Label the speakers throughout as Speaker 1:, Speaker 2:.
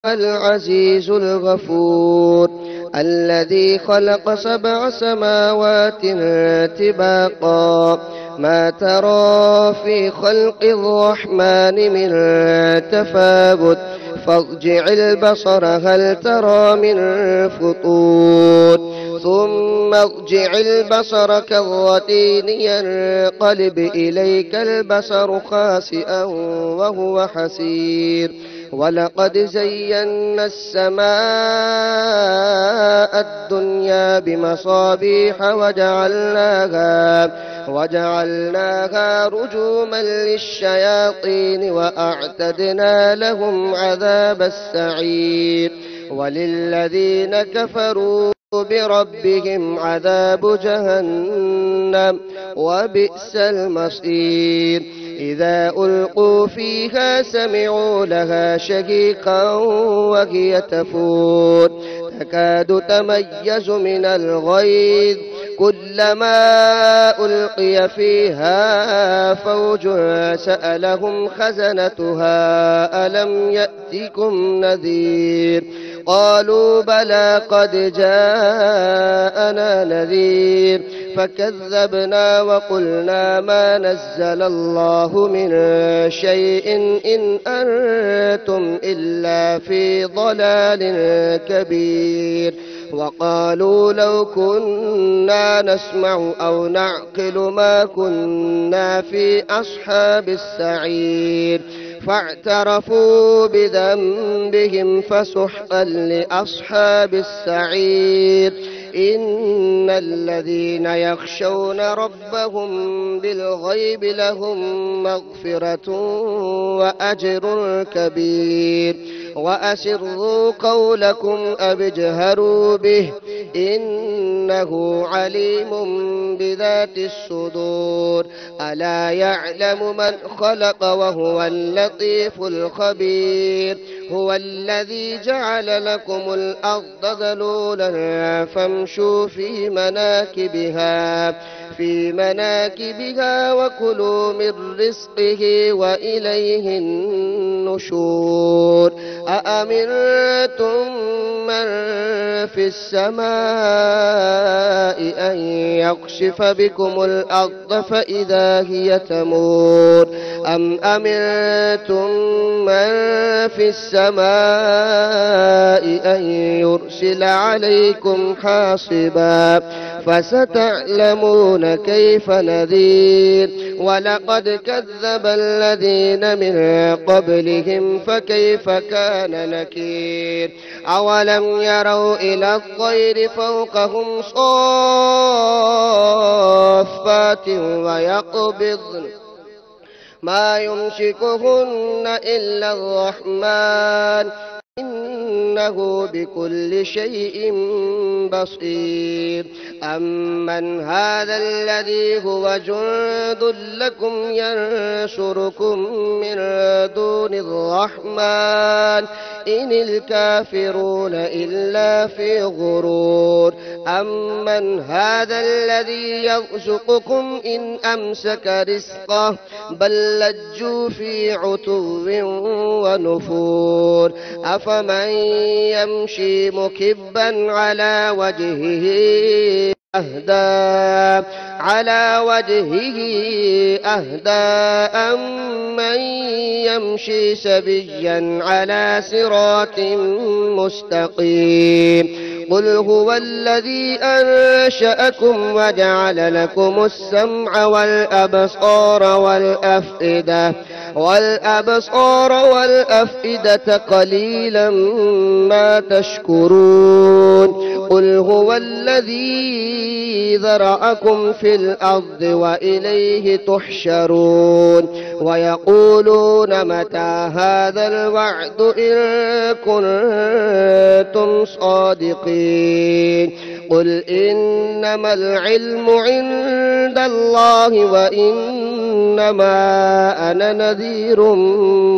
Speaker 1: العزيز الغفور الذي خلق 7 سماوات طباقا ما ترى في خلق الرحمن من تفاوت فارجع البصر هل ترى من فطور ثم ارجع البصر كرتين ينقلب إليك البصر خاسئا وهو حسير ولقد زينا السماء الدنيا بمصابيح وجعلناها رجوما للشياطين وأعتدنا لهم عذاب السعير وللذين كفروا بربهم عذاب جهنم وبئس المصير إذا ألقوا فيها سمعوا لها شهيقا وهي تفور تكاد تميز من الغيظ كلما ألقي فيها فوج سألهم خزنتها ألم يأتكم نذير قالوا بلى قد جاءنا نذير فكذبنا وقلنا ما نزل الله من شيء إن أنتم إلا في ضلال كبير وقالوا لو كنا نسمع أو نعقل ما كنا في أصحاب السعير فاعترفوا بذنبهم فسحقا لأصحاب السعير إن الذين يخشون ربهم بالغيب لهم مغفرة وأجر كبير وأسروا قولكم أو اجهروا به إنه عليم بذات الصدور ألا يعلم من خلق وهو اللطيف الخبير هو الذي جعل لكم الأرض ذلولا فامشوا في مناكبها وكلوا من رزقه وإليه النشور أأمنتم من في السماء أن يخسف بكم الأرض فإذا هي تمور أم أمنتم من في السماء أن يرسل عليكم حاصبا فستعلمون كيف نذير ولقد كذب الذين من قبلهم فكيف كان نكير أولم يروا إلى الطير فوقهم صافات ويقبضن ما يمسكهن إلا الرحمن إنه بكل شيء بصير أمن هذا الذي هو جند لكم ينشركم من دون الرحمن إن الكافرون إلا في غرور أمن هذا الذي يرزقكم إن أمسك رزقه بل لجوا في عتو ونفور أفمن يمشي مكبا على وجهه أهدى أمن يمشي سبيا على صراط مستقيم قل هو الذي أنشأكم وجعل لكم السمع والأبصار والأفئدة قليلا ما تشكرون قل هو الذي ذرأكم في الأرض وإليه تحشرون ويقولون متى هذا الوعد إن كنتم صادقين قل إنما العلم عند الله وإنما أنا نذير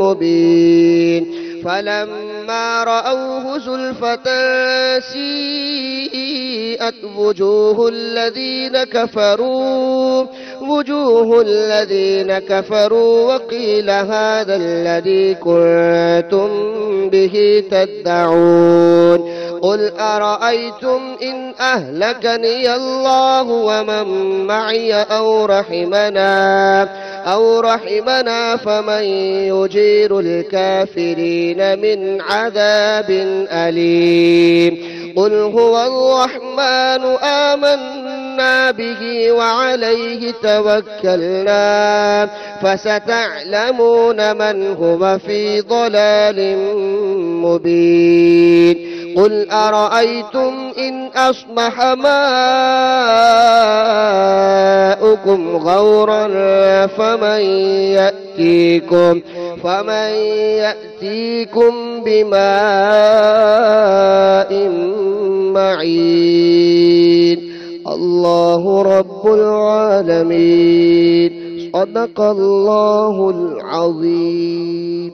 Speaker 1: مبين فلما رأوه زلفة سيئت وجوه الذين كفروا وجوه الذين كفروا وقيل هذا الذي كنتم به تدعون قل أرأيتم إن أهلكني الله ومن معي أو رحمنا فمن يجير الكافرين من عذاب أليم قل هو الرحمن آمنا به وعليه توكلنا فستعلمون من هو في ضلال مبين قل أرأيتم إن أصبح ماؤكم غورا فمن يأتيكم بماء معين الله رب العالمين صدق الله العظيم.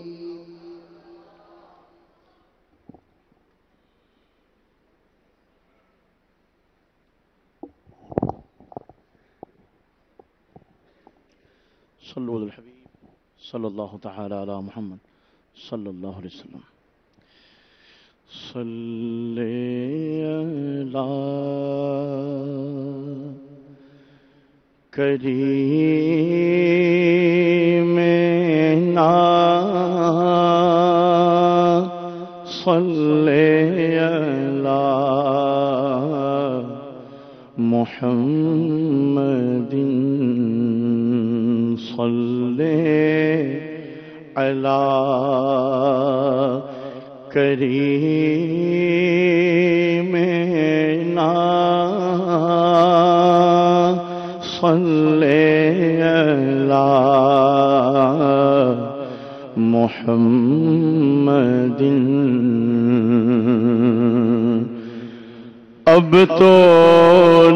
Speaker 2: صلوا على الحبيب صلى الله تعالى على محمد صلى الله عليه وسلم. صلی علی کریمنا صلی علی محمد صلی علی کریمنا صلی علی محمد. اب تو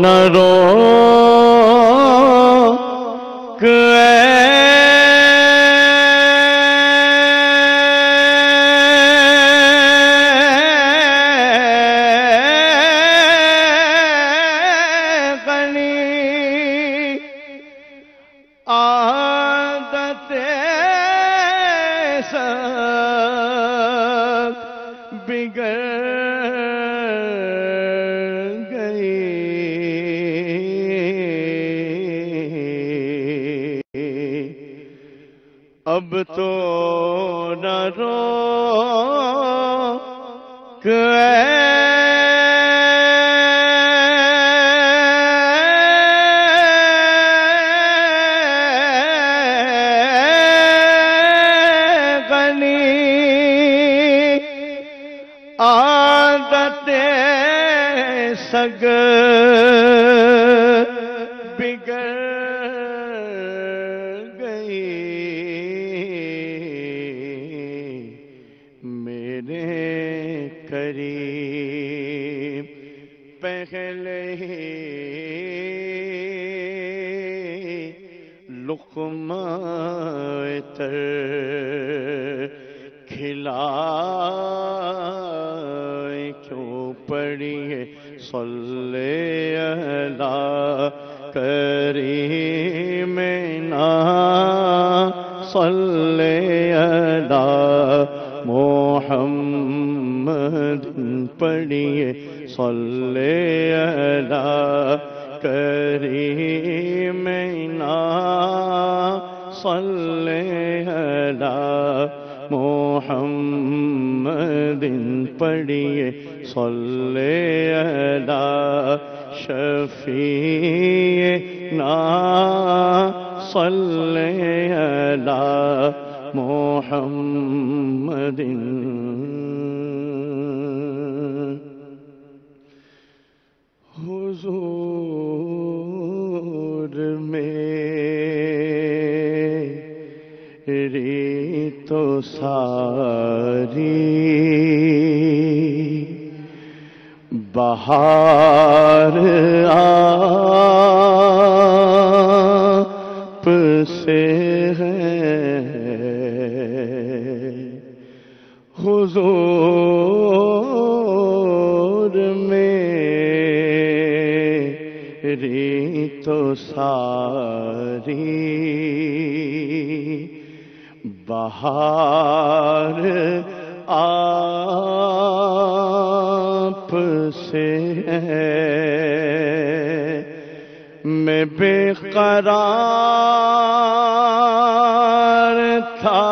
Speaker 2: نہ روک اب تو نہ روک غنی عادت سگ بگڑ کریم پہلے ہی لقمہ تر کھلائے کیوں پڑی ہے صلی علی کریمنا صلی علی محمد پڑھیے صلی علی کریمنا صلی علی محمد پڑھیے صلی علی شفیعنا صلی علی محمد. حضور میری تو ساری بہار آپ سے ہے حضور میری تو ساری بہار آپ سے ہے، میں بے قرار تھا،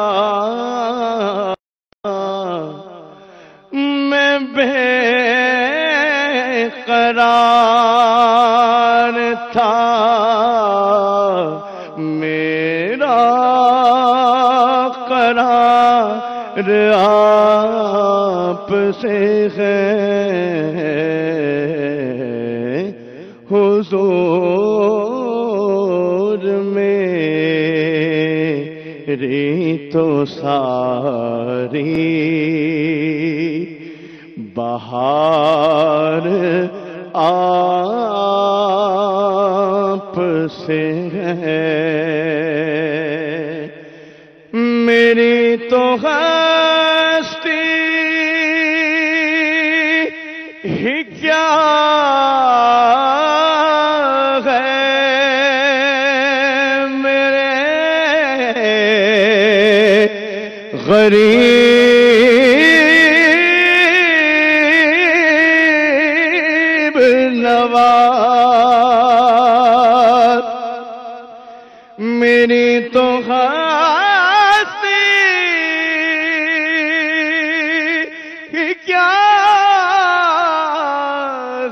Speaker 2: میں بے قرار تھا، میرا قرار آپ سے ہے، حضور میری تو ساری بہار آپ سے ہے، میری تو ہستی ہی کیا ہے، میرے غریب نواز، میری تو ہستی کیا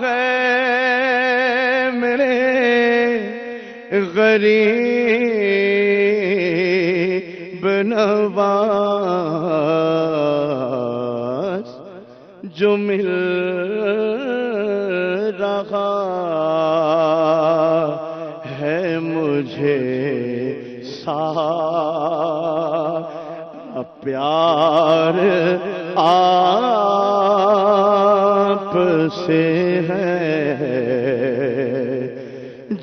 Speaker 2: ہے، میرے غریب نواز، جو مل رہا ہے مجھے سارا پیار آپ سے ہے،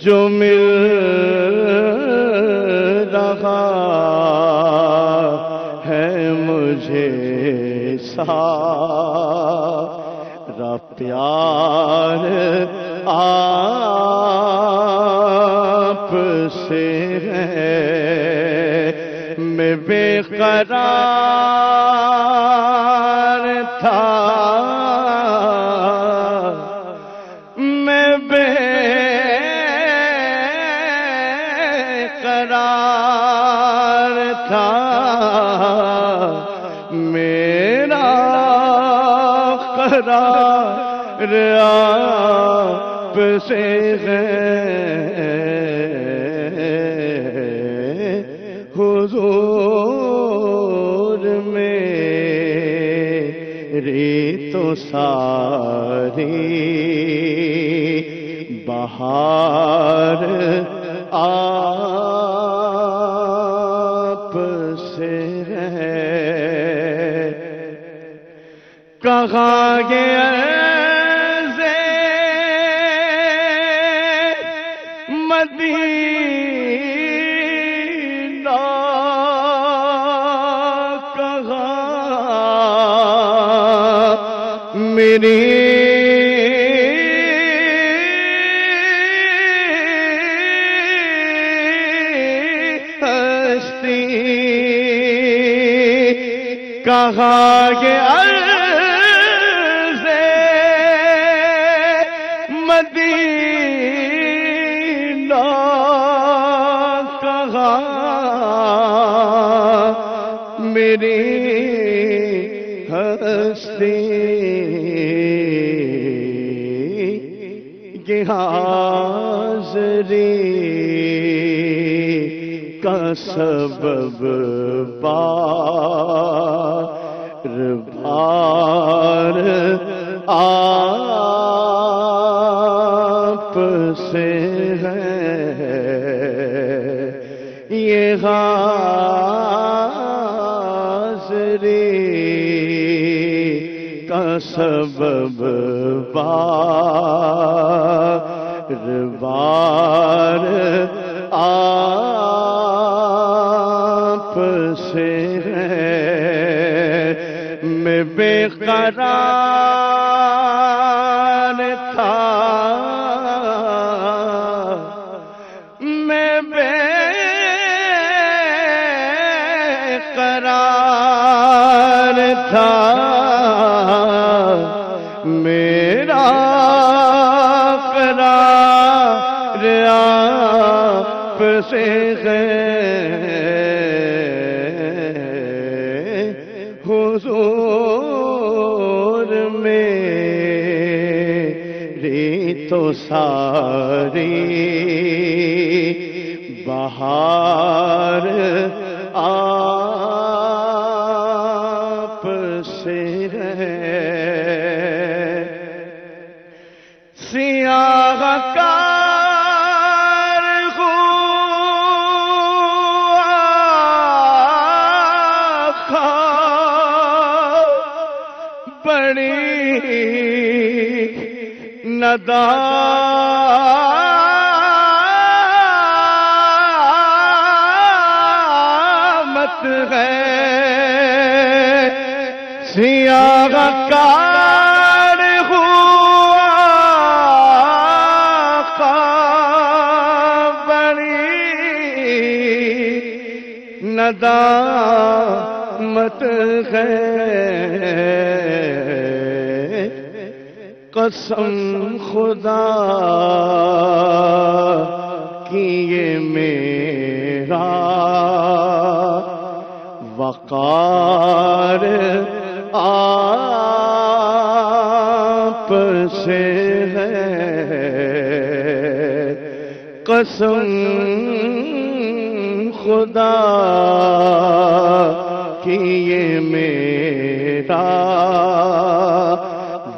Speaker 2: جو مل رہا ہے مجھے سارا پیار آپ سے ہے، میں بے قرار تھا، میں بے قرار تھا، میرا قرار آپ سے ہے، حضور میری تو ساری بہار آپ سے ہے، کہاں گیا مدینہ، کہاں میری ہستی، کہاں گیا مدینہ، کہاں میری ہستی، یہ حاضری کا سبب بار بار آپ سے ہے، یہ حاضری کا سبب بار بار آپ سے ہے، میں بے قرار تھا، میں بے
Speaker 1: میرا قرار آپ سے ہے حضور میری تو ساری بہار آپ سے ہے سیاہ کار بڑی ندامت ہے سیاہ کار بڑی ندامت ہے قسم خدا کی یہ میرا وقار آپ سے ہے قسم خدا کی یہ میرا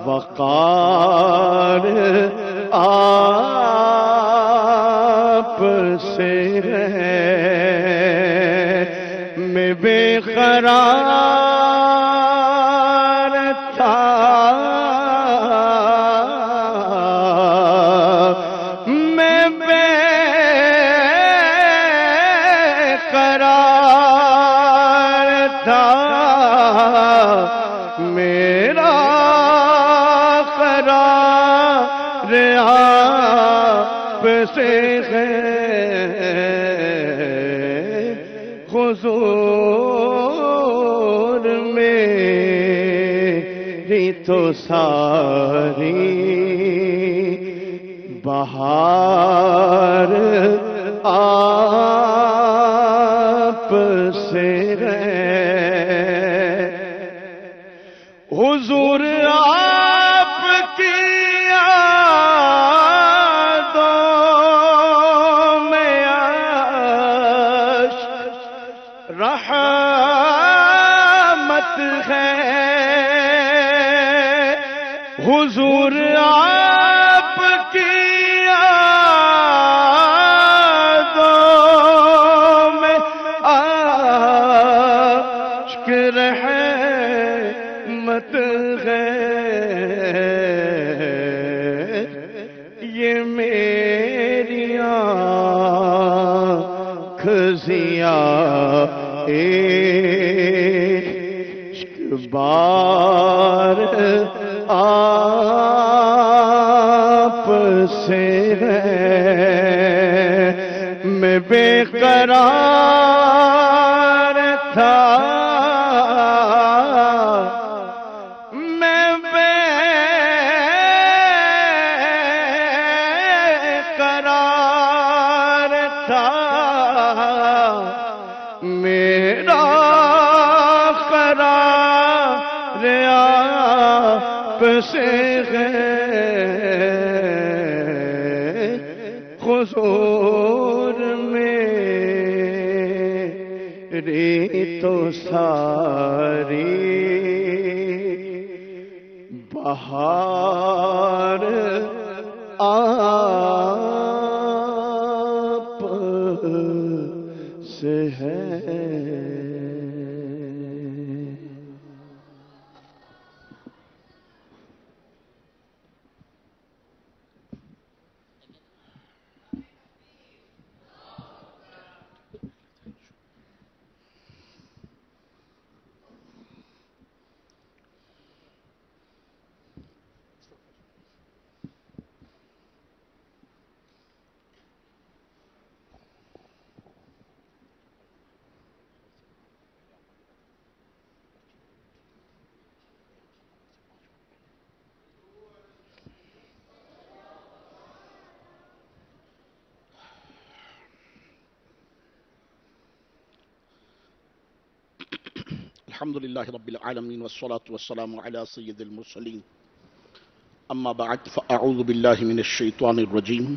Speaker 1: وقار آپ سے ہے میں بے قرار تھا میں بے قرار تھا میرا قرار آپ سے ہے حضور میری تو ساری بہار آپ سے ہے حضور آپ کی یادوں میں عشق رحمت ہے حضور آپ کی یادوں میں عشق رحمت ہے یہ میری آنکھ ضیاء عشق بار آپ سے ہے میں بے قرار تھا میں بے قرار تھا میرا قرار آپ سے ہے حضور میری تو ساری بہار آپ سے ہے
Speaker 3: الحمد لله رب العالمين والصلاة والسلام على سيد المرسلين اما بعد فاعوذ بالله من الشيطان الرجيم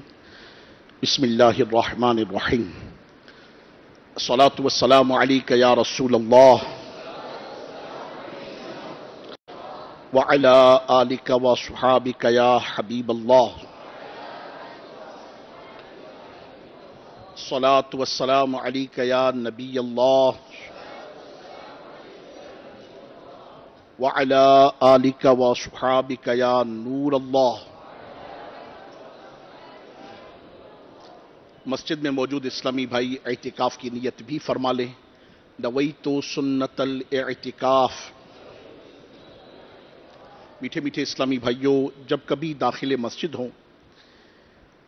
Speaker 3: بسم الله الرحمن الرحيم الصلاة والسلام عليك يا رسول الله وعلى آلك وصحابك يا حبيب الله الصلاة والسلام عليك يا نبي الله وعلى آلك وصحابك يا نور الله. مسجد میں موجود اسلامی بھائی اعتکاف کی نیت بھی فرما لیں. نویت سنت الاعتکاف. میٹھے میٹھے اسلامی بھائیوں، جب کبھی داخل مسجد ہوں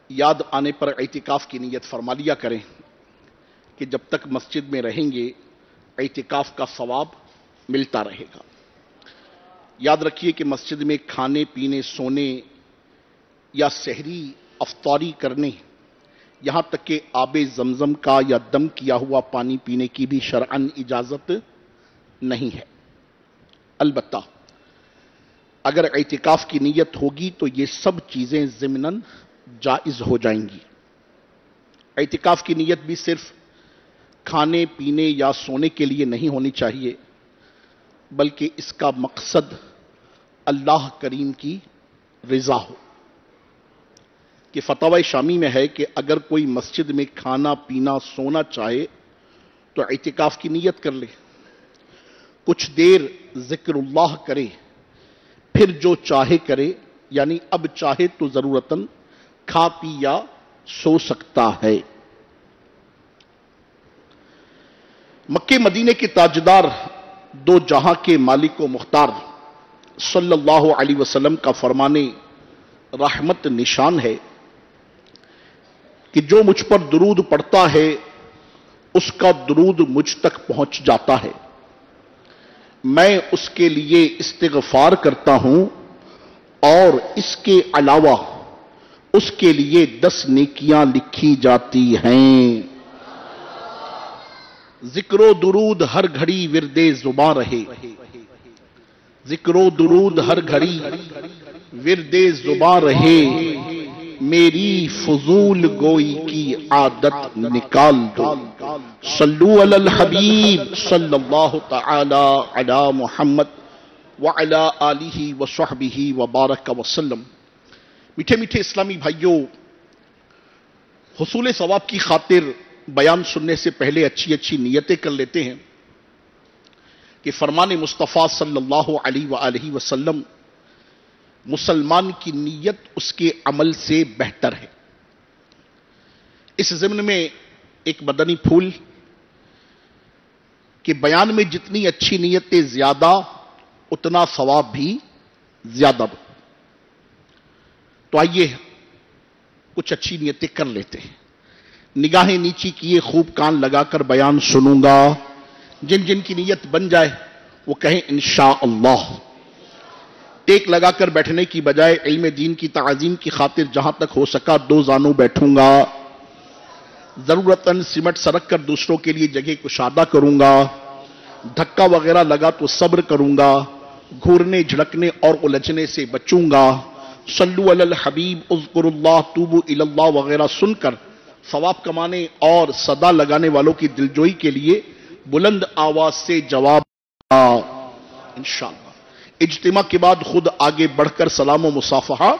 Speaker 3: یاد آنے پر اعتکاف کی نیت فرما لیا کریں کہ جب تک مسجد میں رہیں گے اعتکاف کا ثواب ملتا رہے گا. یاد رکھیے کہ مسجد میں کھانے پینے، سونے یا سحری افطاری کرنے، یہاں تک کہ آب زمزم کا یا دم کیا ہوا پانی پینے کی بھی شرعاً اجازت نہیں ہے. البتہ اگر اعتکاف کی نیت ہوگی تو یہ سب چیزیں ضمناً جائز ہو جائیں گی. اعتکاف کی نیت بھی صرف کھانے پینے یا سونے کے لیے نہیں ہونی چاہیے، بلکہ اس کا مقصد اللہ کریم کی رضا ہو. کہ فتاوی شامی میں ہے کہ اگر کوئی مسجد میں کھانا پینا سونا چاہے تو اعتکاف کی نیت کر لے، کچھ دیر ذکر اللہ کرے، پھر جو چاہے کرے، یعنی اب چاہے تو ضرورتاً کھا پی یا سو سکتا ہے. مکے مدینے کے تاجدار، دو جہاں کے مالک و مختار صلی اللہ علیہ وسلم کا فرمانے رحمت نشان ہے کہ جو مجھ پر درود پڑھتا ہے اس کا درود مجھ تک پہنچ جاتا ہے، میں اس کے لیے استغفار کرتا ہوں اور اس کے علاوہ اس کے لیے 10 نیکیاں لکھی جاتی ہیں. ذکر و درود ہر گھڑی ورد زباں رہے، ذکر و درود ہر گھڑی ورد زباں رہے، میری فضول گوئی کی عادت نکال دو. صلو علی الحبیب صلی اللہ تعالی علی محمد وعلی آلہ وصحبہ وبارک وسلم. میٹھے میٹھے اسلامی بھائیوں، حصول ثواب کی خاطر بیان سننے سے پہلے اچھی اچھی نیتیں کر لیتے ہیں کہ فرمان مصطفیٰ صلی اللہ علیہ وآلہ وسلم مسلمان کی نیت اس کے عمل سے بہتر ہے. اس ضمن میں ایک مدنی پھول کہ بیان میں جتنی اچھی نیتیں زیادہ اتنا ثواب بھی زیادہ. تو آئیے کچھ اچھی نیتیں کر لیتے ہیں. نگاہیں نیچی کیے خوب کان لگا کر بیان سنوں گا. جن جن کی نیت بن جائے وہ کہیں انشاءاللہ. ٹیک لگا کر بیٹھنے کی بجائے علم دین کی تعظیم کی خاطر جہاں تک ہو سکا 2 زانوں بیٹھوں گا. ضرورتاً سمٹ سرک کر دوسروں کے لیے جگہ کشادہ کروں گا. دھکا وغیرہ لگا تو صبر کروں گا. گھورنے جھڑکنے اور الجھنے سے بچوں گا. صلو علی الحبیب اذکر اللہ توبو الی اللہ وغیرہ سن کر ثواب کمانے اور صدا لگانے والوں کی دلجوئی کے لیے بلند آواز سے جواب انشاءاللہ. اجتماع کے بعد خود آگے بڑھ کر سلام و مصافحہ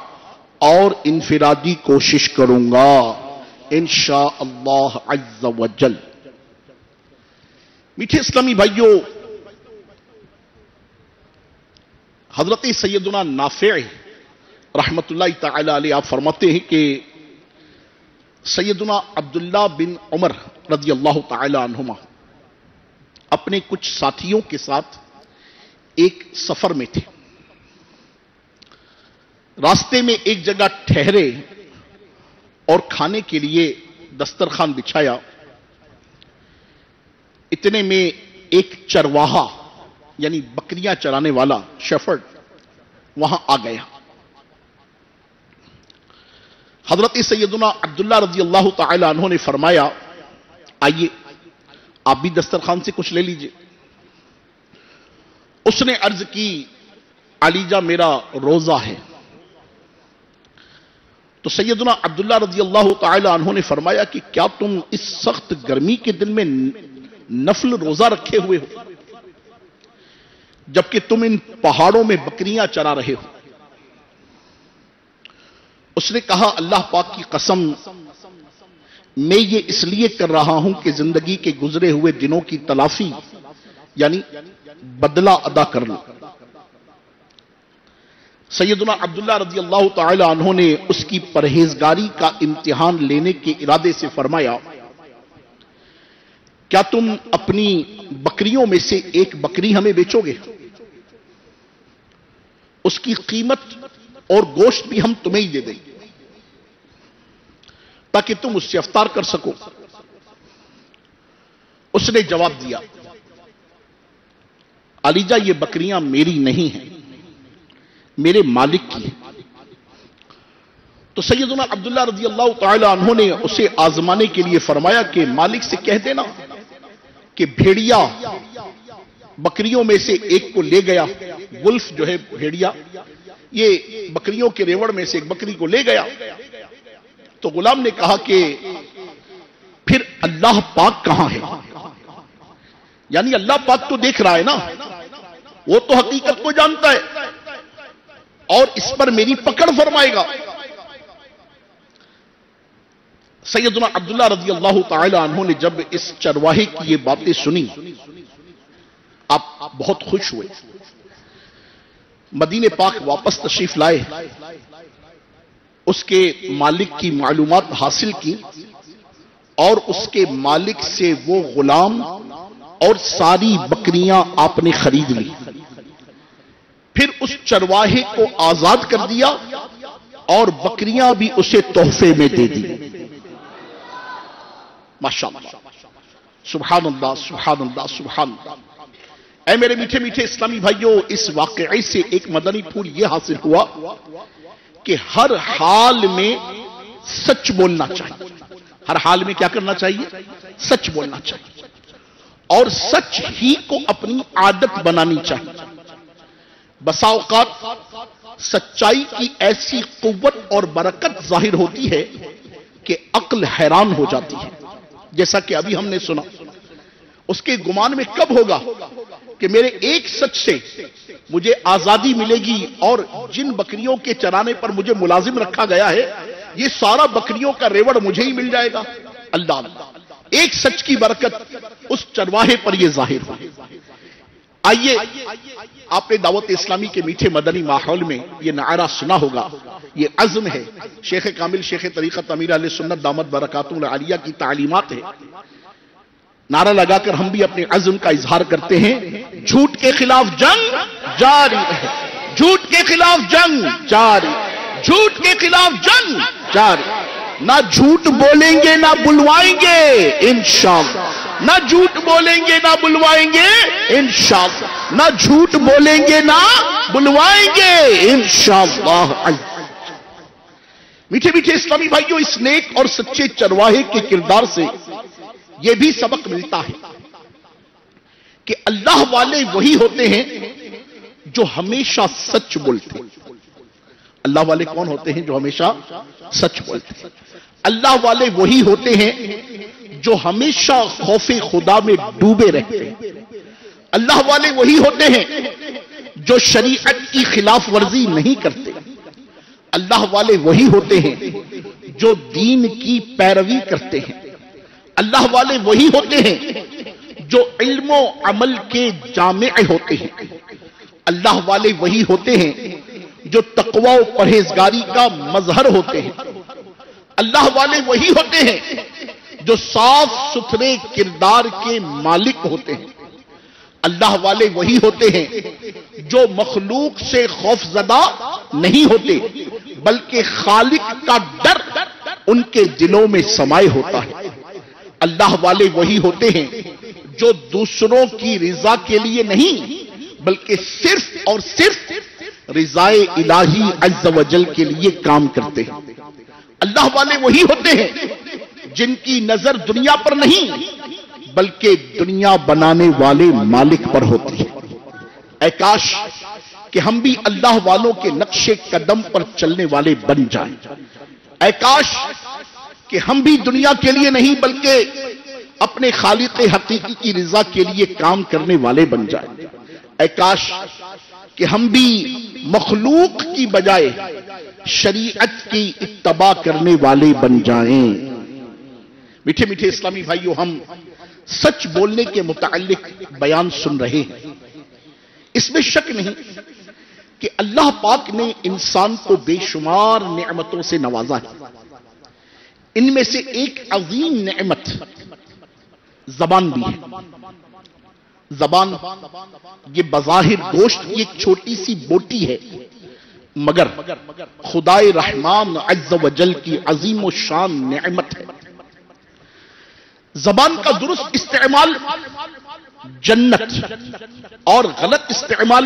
Speaker 3: اور انفرادی کوشش کروں گا انشاءاللہ عز و جل. میٹھے اسلامی بھائیوں، حضرت سیدنا نافع رحمت اللہ تعالی علیہ آپ فرماتے ہیں کہ سیدنا عبداللہ بن عمر رضی اللہ تعالی عنہما اپنے کچھ ساتھیوں کے ساتھ ایک سفر میں تھے. راستے میں ایک جگہ ٹھہرے اور کھانے کے لیے دسترخوان بچھایا. اتنے میں ایک چرواہا یعنی بکریاں چرانے والا شیفرڈ وہاں آ گیا. حضرت سیدنا عبداللہ رضی اللہ تعالی عنہ نے فرمایا آئیے آپ بھی دسترخوان سے کچھ لے لیجئے. اس نے عرض کی علیجہ میرا روزہ ہے. تو سیدنا عبداللہ رضی اللہ تعالی عنہ نے فرمایا کہ کیا تم اس سخت گرمی کے دن میں نفل روزہ رکھے ہوئے ہو جبکہ تم ان پہاڑوں میں بکریاں چرا رہے ہو؟ اس نے کہا اللہ پاک کی قسم میں یہ اس لیے کر رہا ہوں کہ زندگی کے گزرے ہوئے دنوں کی تلافی یعنی بدلہ ادا کر لوں. سیدنا عبداللہ رضی اللہ تعالی عنہ نے اس کی پرہیزگاری کا امتحان لینے کے ارادے سے فرمایا کیا تم اپنی بکریوں میں سے ایک بکری ہمیں بیچو گے؟ اس کی قیمت اور گوشت بھی ہم تمہیں ہی دے دیں گے تاکہ تم اس سے افطار کر سکو. اس نے جواب دیا علیجہ یہ بکریاں میری نہیں ہیں، میرے مالک کی ہیں. تو سیدنا عبداللہ رضی اللہ تعالی عنہ نے اسے آزمانے کے لیے فرمایا کہ مالک سے کہہ دینا کہ بھیڑیا بکریوں میں سے ایک کو لے گیا. ولف جو ہے بھیڑیا، یہ بکریوں کے ریوڑ میں سے ایک بکری کو لے گیا. تو غلام نے کہا کہ پھر اللہ پاک کہاں ہے؟ یعنی اللہ پاک تو دیکھ رہا ہے نا، وہ تو حقیقت کو جانتا ہے اور اس پر میری پکڑ فرمائے گا. سیدنا عبداللہ رضی اللہ تعالی عنہ نے جب اس چرواہے کی یہ باتیں سنی آپ بہت خوش ہوئے. مدینے پاک واپس تشریف لائے، اس کے مالک کی معلومات حاصل کی اور اس کے مالک سے وہ غلام اور ساری بکریاں آپ نے خرید لی. پھر اس چرواہے کو آزاد کر دیا اور بکریاں بھی اسے تحفے میں دے دی. ماشاءاللہ، سبحان اللہ، سبحان اللہ، سبحان اللہ. اے میرے میٹھے میٹھے اسلامی بھائیوں، اس واقعے سے ایک مدنی پھول یہ حاصل ہوا کہ ہر حال میں سچ بولنا چاہیے. ہر حال میں کیا کرنا چاہیے؟ سچ بولنا چاہیے اور سچ ہی کو اپنی عادت بنانی چاہیے. بسا اوقات سچائی کی ایسی قوت اور برکت ظاہر ہوتی ہے کہ عقل حیران ہو جاتی ہے. جیسا کہ ابھی ہم نے سنا، اس کے گمان میں کب ہوگا کہ میرے ایک سچ سے مجھے آزادی ملے گی اور جن بکریوں کے چرانے پر مجھے ملازم رکھا گیا ہے یہ سارا بکریوں کا ریوڑ مجھے ہی مل جائے گا. اللہ اللہ، ایک سچ کی برکت اس چرواہے پر یہ ظاہر ہو. آئیے، آپ نے دعوت اسلامی کے میٹھے مدنی ماحول میں یہ نعرہ سنا ہوگا، یہ عزم ہے شیخ کامل شیخ طریقت امیر اہل سنت دامت برکاتہ العالیہ کی تعلیمات ہے. نعرہ لگا کر ہم بھی اپنے عزم کا اظہار کرتے ہیں، جھوٹ کے خلاف جنگ جاری ہے، جھوٹ کے خلاف جنگ جاری، جھوٹ کے خلاف جنگ جاری. نہ جھوٹ بولیں گے نہ بلوائیں گے انشاءاللہ، نہ جھوٹ بولیں گے نہ بلوائیں گے انشاءاللہ، نہ جھوٹ بولیں گے نہ بلوائیں گے انشاءاللہ. میٹھے میٹھے اسلامی بھائیوں، اس نیک اور سچے چرواہے کے کردار سے یہ بھی سبق ملتا ہے کہ اللہ والے وہی ہوتے ہیں جو ہمیشہ سچ بولتے ہیں. اللہ والے کون ہوتے ہیں جو ہمیشہ سچ بولتے ہیں؟ اللہ والے وہی ہوتے ہیں جو ہمیشہ خوف خدا میں ڈوبے رہتے ہیں. اللہ والے وہی ہوتے ہیں جو شریعت کی خلاف ورزی نہیں کرتے. اللہ والے وہی ہوتے ہیں جو دین کی پیروی کرتے ہیں. اللہ والے وہی ہوتے ہیں جو علم و عمل کے جامع ہوتے ہیں. اللہ والے وہی ہوتے ہیں جو تقوی و پرہیزگاری کا مظہر ہوتے ہیں. اللہ والے وہی ہوتے ہیں جو صاف ستھرے کردار کے مالک ہوتے ہیں. اللہ والے وہی ہوتے ہیں جو مخلوق سے خوف زدہ نہیں ہوتے بلکہ خالق کا ڈر ان کے دلوں میں سمائے ہوتا ہے. اللہ والے وہی ہوتے ہیں جو دوسروں کی رضا کے لیے نہیں بلکہ صرف اور صرف رضائے الہی عز و جل کے لیے کام کرتے ہیں. اللہ والے وہی ہوتے ہیں جن کی نظر دنیا پر نہیں بلکہ دنیا بنانے والے مالک پر ہوتی ہے. اے کاش کہ ہم بھی اللہ والوں کے نقش قدم پر چلنے والے بن جائیں. اے کاش کہ ہم بھی دنیا کے لیے نہیں بلکہ اپنے خالق حقیقی کی رضا کے لیے کام کرنے والے بن جائیں. اے کاش کہ ہم بھی مخلوق کی بجائے شریعت کی اتباع کرنے والے بن جائیں. میٹھے میٹھے اسلامی بھائیوں، ہم سچ بولنے کے متعلق بیان سن رہے ہیں. اس میں شک نہیں کہ اللہ پاک نے انسان کو بے شمار نعمتوں سے نوازا ہے. ان میں سے ایک عظیم نعمت زبان بھی ہے. زبان یہ بظاہر گوشت کی ایک چھوٹی سی بوٹی ہے، مگر خدائے رحمان عز و جل کی عظیم و شان نعمت ہے. زبان کا درست استعمال جنت اور غلط استعمال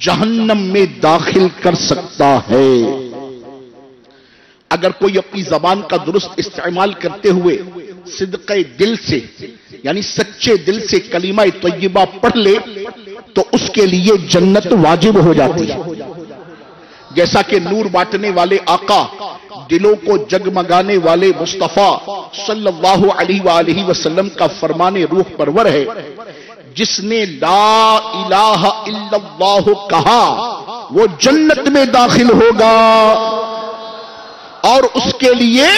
Speaker 3: جہنم میں داخل کر سکتا ہے. اگر کوئی اپنی زبان کا درست استعمال کرتے ہوئے صدقے دل سے یعنی سچے دل سے کلمہ طیبہ پڑھ لے تو اس کے لیے جنت واجب ہو جاتی ہے. جیسا کہ نور بانٹنے والے آقا، دلوں کو جگمگانے والے مصطفیٰ صلی اللہ علیہ وآلہ وسلم کا فرمان روح پرور ہے، جس نے لا الہ الا اللہ کہا وہ جنت میں داخل ہوگا اور اس کے لیے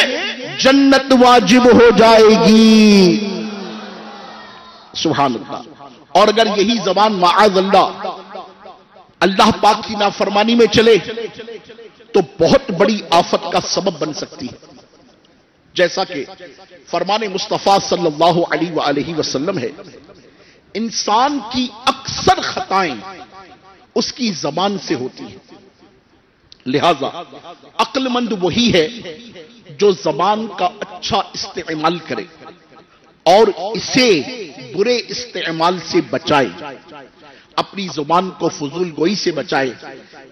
Speaker 3: جنت واجب ہو جائے گی. سبحان اللہ. اور اگر یہی زبان معاذ اللہ اللہ پاک کی نافرمانی میں چلے تو بہت بڑی آفت کا سبب بن سکتی ہے. جیسا کہ فرمان مصطفیٰ صلی اللہ علیہ وآلہ وسلم ہے، انسان کی اکثر خطائیں اس کی زبان سے ہوتی ہیں. لہذا عقل مند وہی ہے جو زبان کا اچھا استعمال کرے اور اسے برے استعمال سے بچائے. اپنی زبان کو فضول گوئی سے بچائے،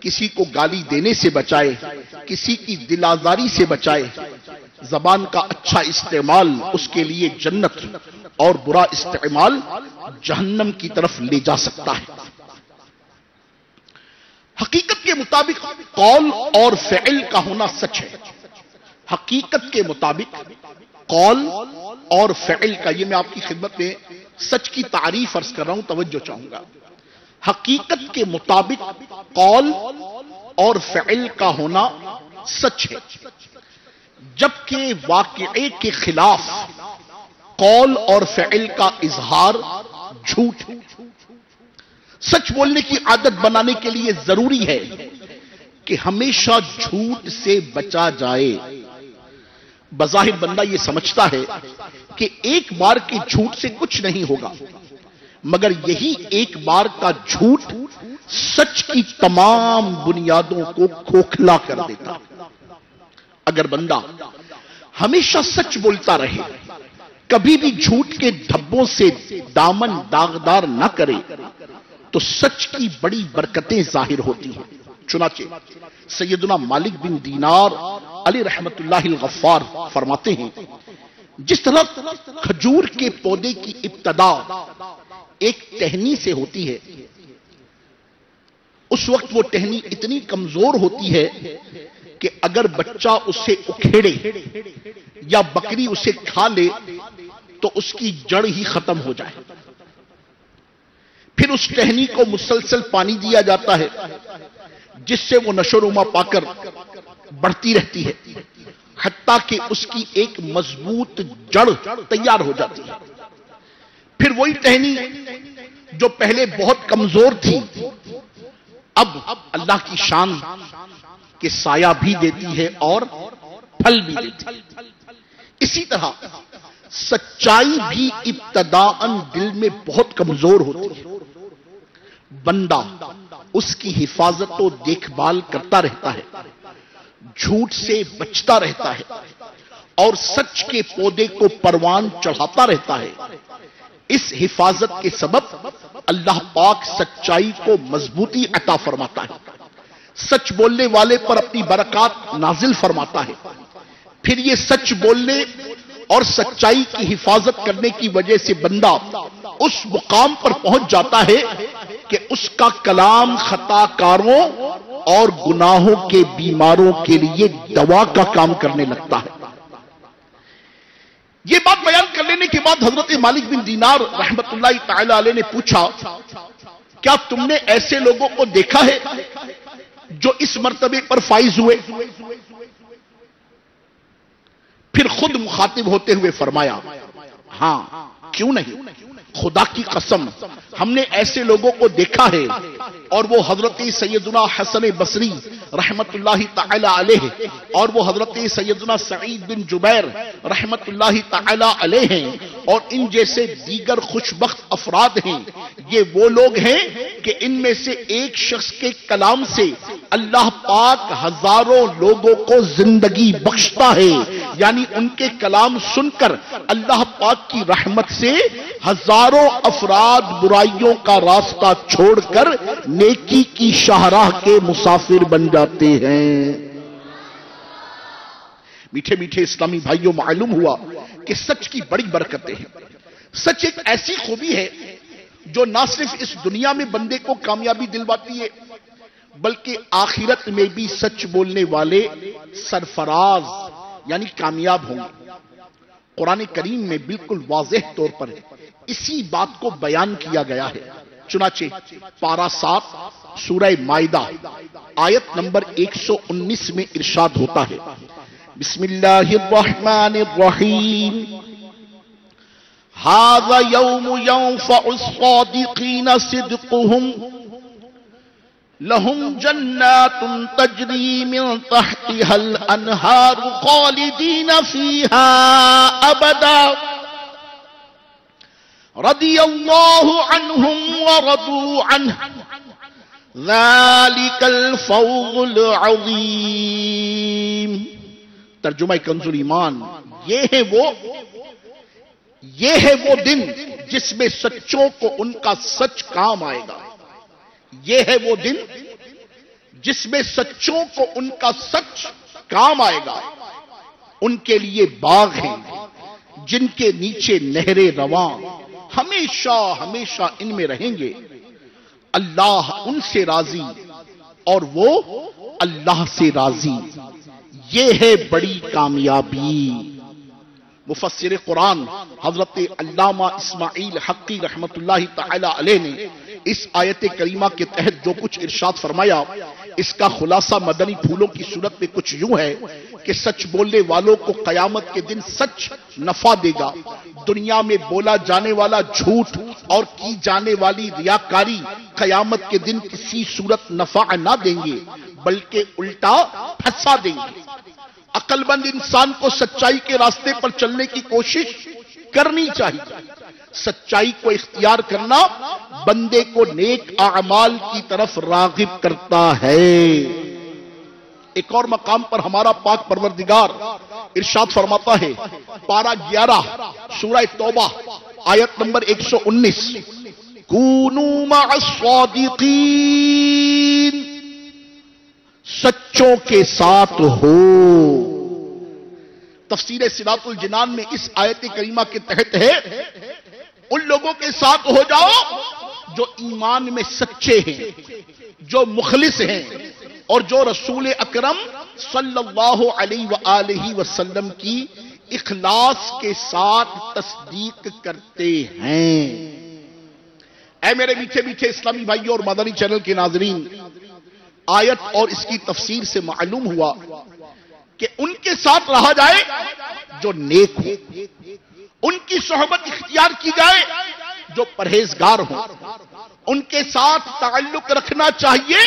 Speaker 3: کسی کو گالی دینے سے بچائے، کسی کی دل آزاری سے بچائے. زبان کا اچھا استعمال اس کے لیے جنت اور برا استعمال جہنم کی طرف لے جا سکتا ہے. حقیقت کے مطابق قول اور فعل کا ہونا سچ ہے. حقیقت کے مطابق قول اور فعل کا، یہ میں آپ کی خدمت میں سچ کی تعریف عرض کر رہا ہوں، توجہ چاہوں گا. حقیقت کے مطابق قول اور فعل کا ہونا سچ ہے، جبکہ واقعے کے خلاف قول اور فعل کا اظہار جھوٹ ہے. سچ بولنے کی عادت بنانے کے لیے ضروری ہے کہ ہمیشہ جھوٹ سے بچا جائے. بظاہر بندہ یہ سمجھتا ہے کہ ایک بار کے جھوٹ سے کچھ نہیں ہوگا، مگر یہی ایک بار کا جھوٹ سچ کی تمام بنیادوں کو کھوکھلا کر دیتا. اگر بندہ ہمیشہ سچ بولتا رہے، کبھی بھی جھوٹ کے دھبوں سے دامن داغدار نہ کرے، تو سچ کی بڑی برکتیں ظاہر ہوتی ہیں. چنانچہ سیدنا مالک بن دینار علی رحمت اللہ الغفار فرماتے ہیں، جس طرح کھجور کے پودے کی ابتدا ایک ٹہنی سے ہوتی ہے، اس وقت وہ ٹہنی اتنی کمزور ہوتی ہے کہ اگر بچہ اسے اکھیڑے یا بکری اسے کھا لے تو اس کی جڑ ہی ختم ہو جائے. پھر اس ٹہنی کو مسلسل پانی دیا جاتا ہے، جس سے وہ نشو و نما پا کر بڑھتی رہتی ہے، حتیٰ کہ اس کی ایک مضبوط جڑ تیار ہو جاتی ہے. پھر وہی ٹہنی جو پہلے بہت کمزور تھی، اب اللہ کی شان کے سایہ بھی دیتی ہے اور پھل بھی دیتی ہے. اسی طرح سچائی بھی ابتداءً دل میں بہت کمزور ہوتی ہے. بندہ اس کی حفاظت و دیکھ بھال کرتا رہتا ہے، جھوٹ سے بچتا رہتا ہے اور سچ کے پودے کو پروان چڑھاتا رہتا ہے. اس حفاظت کے سبب اللہ پاک سچائی کو مضبوطی عطا فرماتا ہے، سچ بولنے والے پر اپنی برکات نازل فرماتا ہے. پھر یہ سچ بولنے اور سچائی کی حفاظت کرنے کی وجہ سے بندہ اس مقام پر پہنچ جاتا ہے کہ اس کا کلام خطا کاروں اور گناہوں کے بیماروں کے لیے دوا کا کام کرنے لگتا ہے۔ یہ بات بیان کر لینے کے بعد حضرت مالک بن دینار رحمت اللہ تعالی علیہ نے پوچھا، کیا تم نے ایسے لوگوں کو دیکھا ہے جو اس مرتبے پر فائز ہوئے؟ پھر خود مخاطب ہوتے ہوئے فرمایا، ہاں کیوں نہیں، خدا کی قسم ہم نے ایسے لوگوں کو دیکھا ہے، اور وہ حضرت سیدنا حسن بصری رحمت اللہ تعالی علیہ اور وہ حضرت سیدنا سعید بن جبیر رحمت اللہ تعالی علیہ ہیں، اور ان جیسے دیگر خوشبخت افراد ہیں۔ یہ وہ لوگ ہیں کہ ان میں سے ایک شخص کے کلام سے اللہ پاک ہزاروں لوگوں کو زندگی بخشتا ہے، یعنی ان کے کلام سن کر اللہ پاک کی رحمت سے ہزاروں افراد برائیوں کا راستہ چھوڑ کر نیکی کی شاہراہ کے مسافر بن جاتے ہیں۔ میٹھے میٹھے اسلامی بھائیوں، معلوم ہوا کہ سچ کی بڑی برکتیں ہیں۔ سچ ایک ایسی خوبی ہے جو نہ صرف اس دنیا میں بندے کو کامیابی دلواتی ہے، بلکہ آخرت میں بھی سچ بولنے والے سرفراز یعنی کامیاب ہوں گے۔ قرآن کریم میں بالکل واضح طور پر اسی بات کو بیان کیا گیا ہے۔ چنانچہ پارہ 7 سورہ مائدہ آیت نمبر 119 میں ارشاد ہوتا ہے، بسم اللہ الرحمن الرحیم، ھذا یوم ینفع الصادقین صدقہم لہم جنات تجری من تحتها الانہار خالدین فیہا ابدا رضی اللہ عنہم ورضوا عنہ ذالک الفوز العظیم۔ ترجمہ کنز ایمان، یہ ہے وہ دن جس میں سچوں کو ان کا سچ کام آئے گا۔ یہ ہے وہ دن جس میں سچوں کو ان کا سچ کام آئے گا۔ ان کے لیے باغ ہیں جن کے نیچے نہریں رواں، ہمیشہ ہمیشہ ان میں رہیں گے۔ اللہ ان سے راضی اور وہ اللہ سے راضی، یہ ہے بڑی کامیابی۔ مفسر قرآن حضرت علامہ اسماعیل حقی رحمت اللہ تعالی علیہ نے اس آیت کریمہ کے تحت جو کچھ ارشاد فرمایا، اس کا خلاصہ مدنی پھولوں کی صورت میں کچھ یوں ہے کہ سچ بولنے والوں کو قیامت کے دن سچ نفع دے گا۔ دنیا میں بولا جانے والا جھوٹ اور کی جانے والی ریاکاری قیامت کے دن کسی صورت نفع نہ دیں گے، بلکہ الٹا پھنسا دیں گے۔ عقل مند انسان کو سچائی کے راستے پر چلنے کی کوشش کرنی چاہیے۔ سچائی کو اختیار کرنا بندے کو نیک اعمال کی طرف راغب کرتا ہے۔ ایک اور مقام پر ہمارا پاک پروردگار ارشاد فرماتا ہے، پارہ 11 سورہ توبہ آیت نمبر 119، کونوا مع الصادقین، سچوں کے ساتھ ہو۔ تفسیر صراط الجنان میں اس آیت کریمہ کے تحت ہے، ان لوگوں کے ساتھ ہو جاؤ جو ایمان میں سچے ہیں، جو مخلص ہیں، اور جو رسول اکرم صلی اللہ علیہ وآلہ وسلم کی اخلاص کے ساتھ تصدیق کرتے ہیں۔ اے میرے میٹھے میٹھے اسلامی بھائیوں اور مدنی چینل کے ناظرین، آیت اور اس کی تفسیر سے معلوم ہوا کہ ان کے ساتھ رہا جائے جو نیک ہو، ان کی صحبت اختیار کی جائے جو پرہیزگار ہوں، ان کے ساتھ تعلق رکھنا چاہیے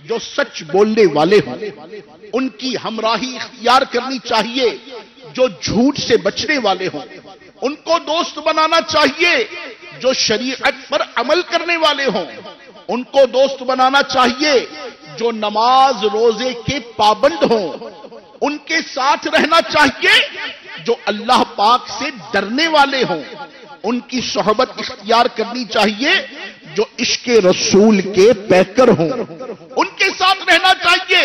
Speaker 3: جو سچ بولنے والے ہوں، ان کی ہمراہی اختیار کرنی چاہیے جو جھوٹ سے بچنے والے ہوں، ان کو دوست بنانا چاہیے جو شریعت پر عمل کرنے والے ہوں، ان کو دوست بنانا چاہیے جو نماز روزے کے پابند ہوں، ان کے ساتھ رہنا چاہیے جو اللہ پاک سے ڈرنے والے ہوں، ان کی صحبت اختیار کرنی چاہیے جو عشق رسول کے پیکر ہوں، ان کے ساتھ رہنا چاہیے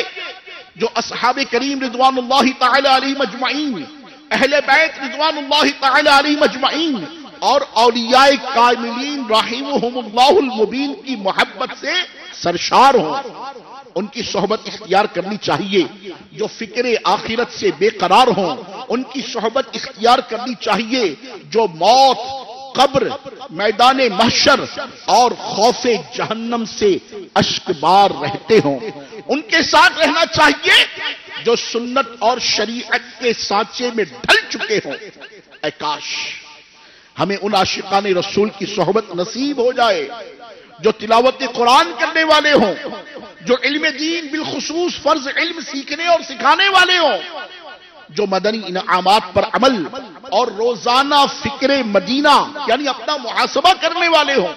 Speaker 3: جو اصحاب کریم رضوان اللہ تعالی علیہ مجمعین، اہل بیت رضوان اللہ تعالی علیہ مجمعین، اور اولیاء کاملین رحمہم اللہ المبین کی محبت سے سرشار ہوں، ان کی صحبت اختیار کرنی چاہیے۔ جو فکر آخرت سے بے قرار ہوں ان کی صحبت اختیار کرنی چاہیے۔ جو موت، قبر، میدان محشر اور خوف جہنم سے اشک بار رہتے ہوں ان کے ساتھ رہنا چاہیے۔ جو سنت اور شریعت کے سانچے میں ڈھل چکے ہوں، اے کاش ہمیں ان عاشقان رسول کی صحبت نصیب ہو جائے جو تلاوت قرآن کرنے والے ہوں، جو علم دین بالخصوص فرض علم سیکھنے اور سکھانے والے ہوں، جو مدنی انعامات پر عمل اور روزانہ فکر مدینہ یعنی اپنا محاسبہ کرنے والے ہوں،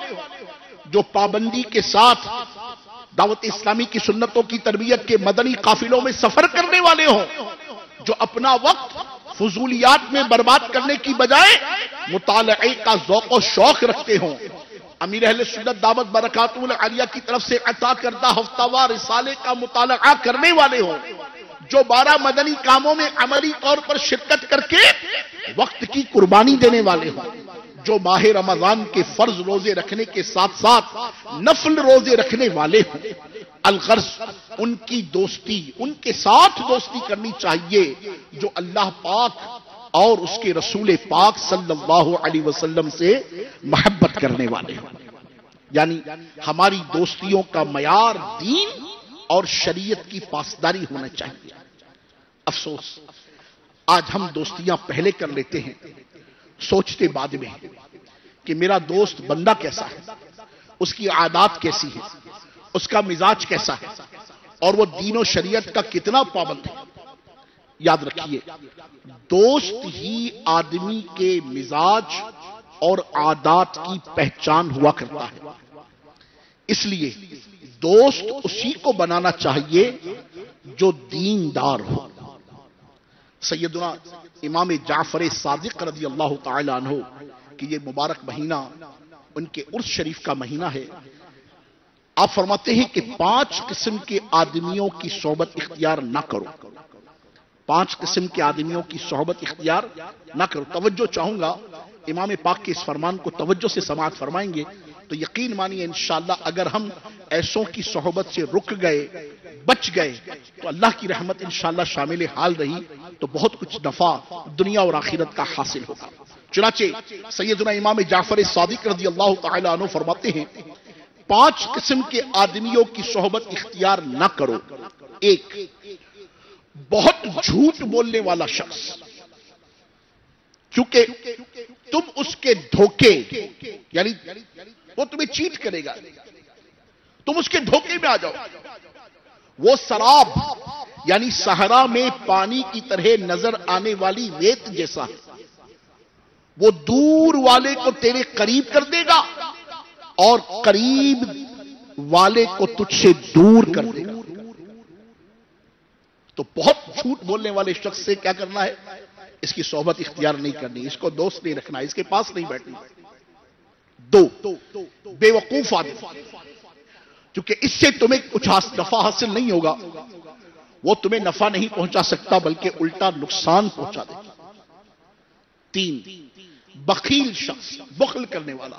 Speaker 3: جو پابندی کے ساتھ دعوت اسلامی کی سنتوں کی تربیت کے مدنی قافلوں میں سفر کرنے والے ہوں، جو اپنا وقت فضولیات میں برباد کرنے کی بجائے مطالعے کا ذوق و شوق رکھتے ہوں۔ امیر اہل سنت دامت برکاتہ العالیہ کی طرف سے عطا کردہ ہفتہ وار رسالے کا مطالعہ کرنے والے ہوں، جو 12 مدنی کاموں میں عملی طور پر شرکت کر کے وقت کی قربانی دینے والے ہوں، جو ماہ رمضان کے فرض روزے رکھنے کے ساتھ ساتھ نفل روزے رکھنے والے ہوں۔ الغرض ان کی دوستی، ان کے ساتھ دوستی کرنی چاہیے جو اللہ پاک اور اس کے رسول پاک صلی اللہ علیہ وسلم سے محبت کرنے والے ہیں۔ یعنی ہماری دوستیوں کا معیار دین اور شریعت کی پاسداری ہونا چاہیے۔ افسوس آج ہم دوستیاں پہلے کر لیتے ہیں سوچتے بعد میں کہ میرا دوست بندہ کیسا ہے، اس کی عادات کیسی ہے، اس کا مزاج کیسا ہے اور وہ دین و شریعت کا کتنا پابند ہے۔ یاد رکھیے دوست ہی آدمی کے مزاج اور عادات کی پہچان ہوا کرتا ہے، اس لیے دوست اسی کو بنانا چاہیے جو دیندار ہو۔ سیدنا امام جعفر صادق رضی اللہ تعالی عنہ کہ یہ مبارک مہینہ ان کے عرس شریف کا مہینہ ہے، آپ فرماتے ہیں کہ 5 قسم کے آدمیوں کی صحبت اختیار نہ کرو، 5 قسم کے آدمیوں کی صحبت اختیار نہ کرو۔ توجہ چاہوں گا امام پاک کے اس فرمان کو توجہ سے سماعت فرمائیں گے تو یقین مانیے انشاءاللہ اگر ہم ایسوں کی صحبت سے رک گئے، بچ گئے تو اللہ کی رحمت انشاءاللہ شامل حال رہی تو بہت کچھ نفع دنیا اور آخرت کا حاصل ہوگا۔ چنانچہ سیدنا امام جعفر صادق رضی اللہ تعالی عنہ فرماتے ہیں 5 قسم کے آدمیوں کی صحبت اختیار نہ کرو۔ 1، بہت جھوٹ بولنے والا شخص، کیونکہ تم اس کے دھوکے یعنی وہ تمہیں چیٹ کرے گا، تم اس کے دھوکے میں آ جاؤ۔ وہ سراب یعنی صحرا میں پانی کی طرح نظر آنے والی ریت جیسا ہے، وہ دور والے کو تیرے قریب کر دے گا اور قریب والے کو تجھ سے دور کر دے گا۔ تو بہت جھوٹ بولنے والے شخص سے کیا کرنا ہے؟ اس کی صحبت اختیار نہیں کرنی، اس کو دوست نہیں رکھنا، اس کے پاس نہیں بیٹھنا۔ 2، بے وقوف آدمی، کیونکہ اس سے تمہیں کچھ نفع حاصل نہیں ہوگا، وہ تمہیں نفع نہیں پہنچا سکتا بلکہ الٹا نقصان پہنچا دے گا۔ 3، بخیل شخص، بخل کرنے والا،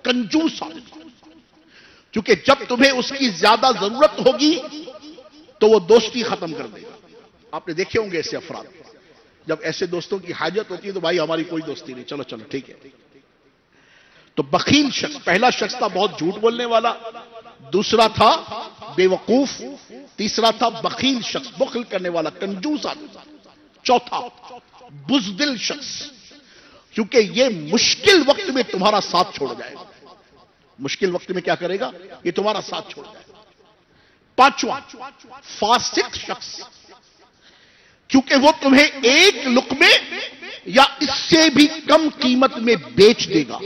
Speaker 3: کنجوس آدمی، کیونکہ جب تمہیں اس کی زیادہ ضرورت ہوگی تو وہ دوستی ختم کر دے گا۔ آپ نے دیکھے ہوں گے ایسے افراد، جب ایسے دوستوں کی حاجت ہوتی ہے تو بھائی ہماری کوئی دوستی نہیں، چلو چلو ٹھیک ہے۔ تو بخیل شخص، پہلا شخص تھا بہت جھوٹ بولنے والا، دوسرا تھا بے وقوف، تیسرا تھا بخیل شخص، بخل کرنے والا، کنجوس آدمی، چوتھا بزدل شخص، کیونکہ یہ مشکل وقت میں تمہارا ساتھ چھوڑ جائے گا، مشکل وقت میں کیا کرے گا؟ یہ تمہارا ساتھ چھوڑ جائے گا۔ 5واں فاسق شخص، کیونکہ وہ تمہیں ایک لقمے یا اس سے بھی کم قیمت میں بیچ دے گا۔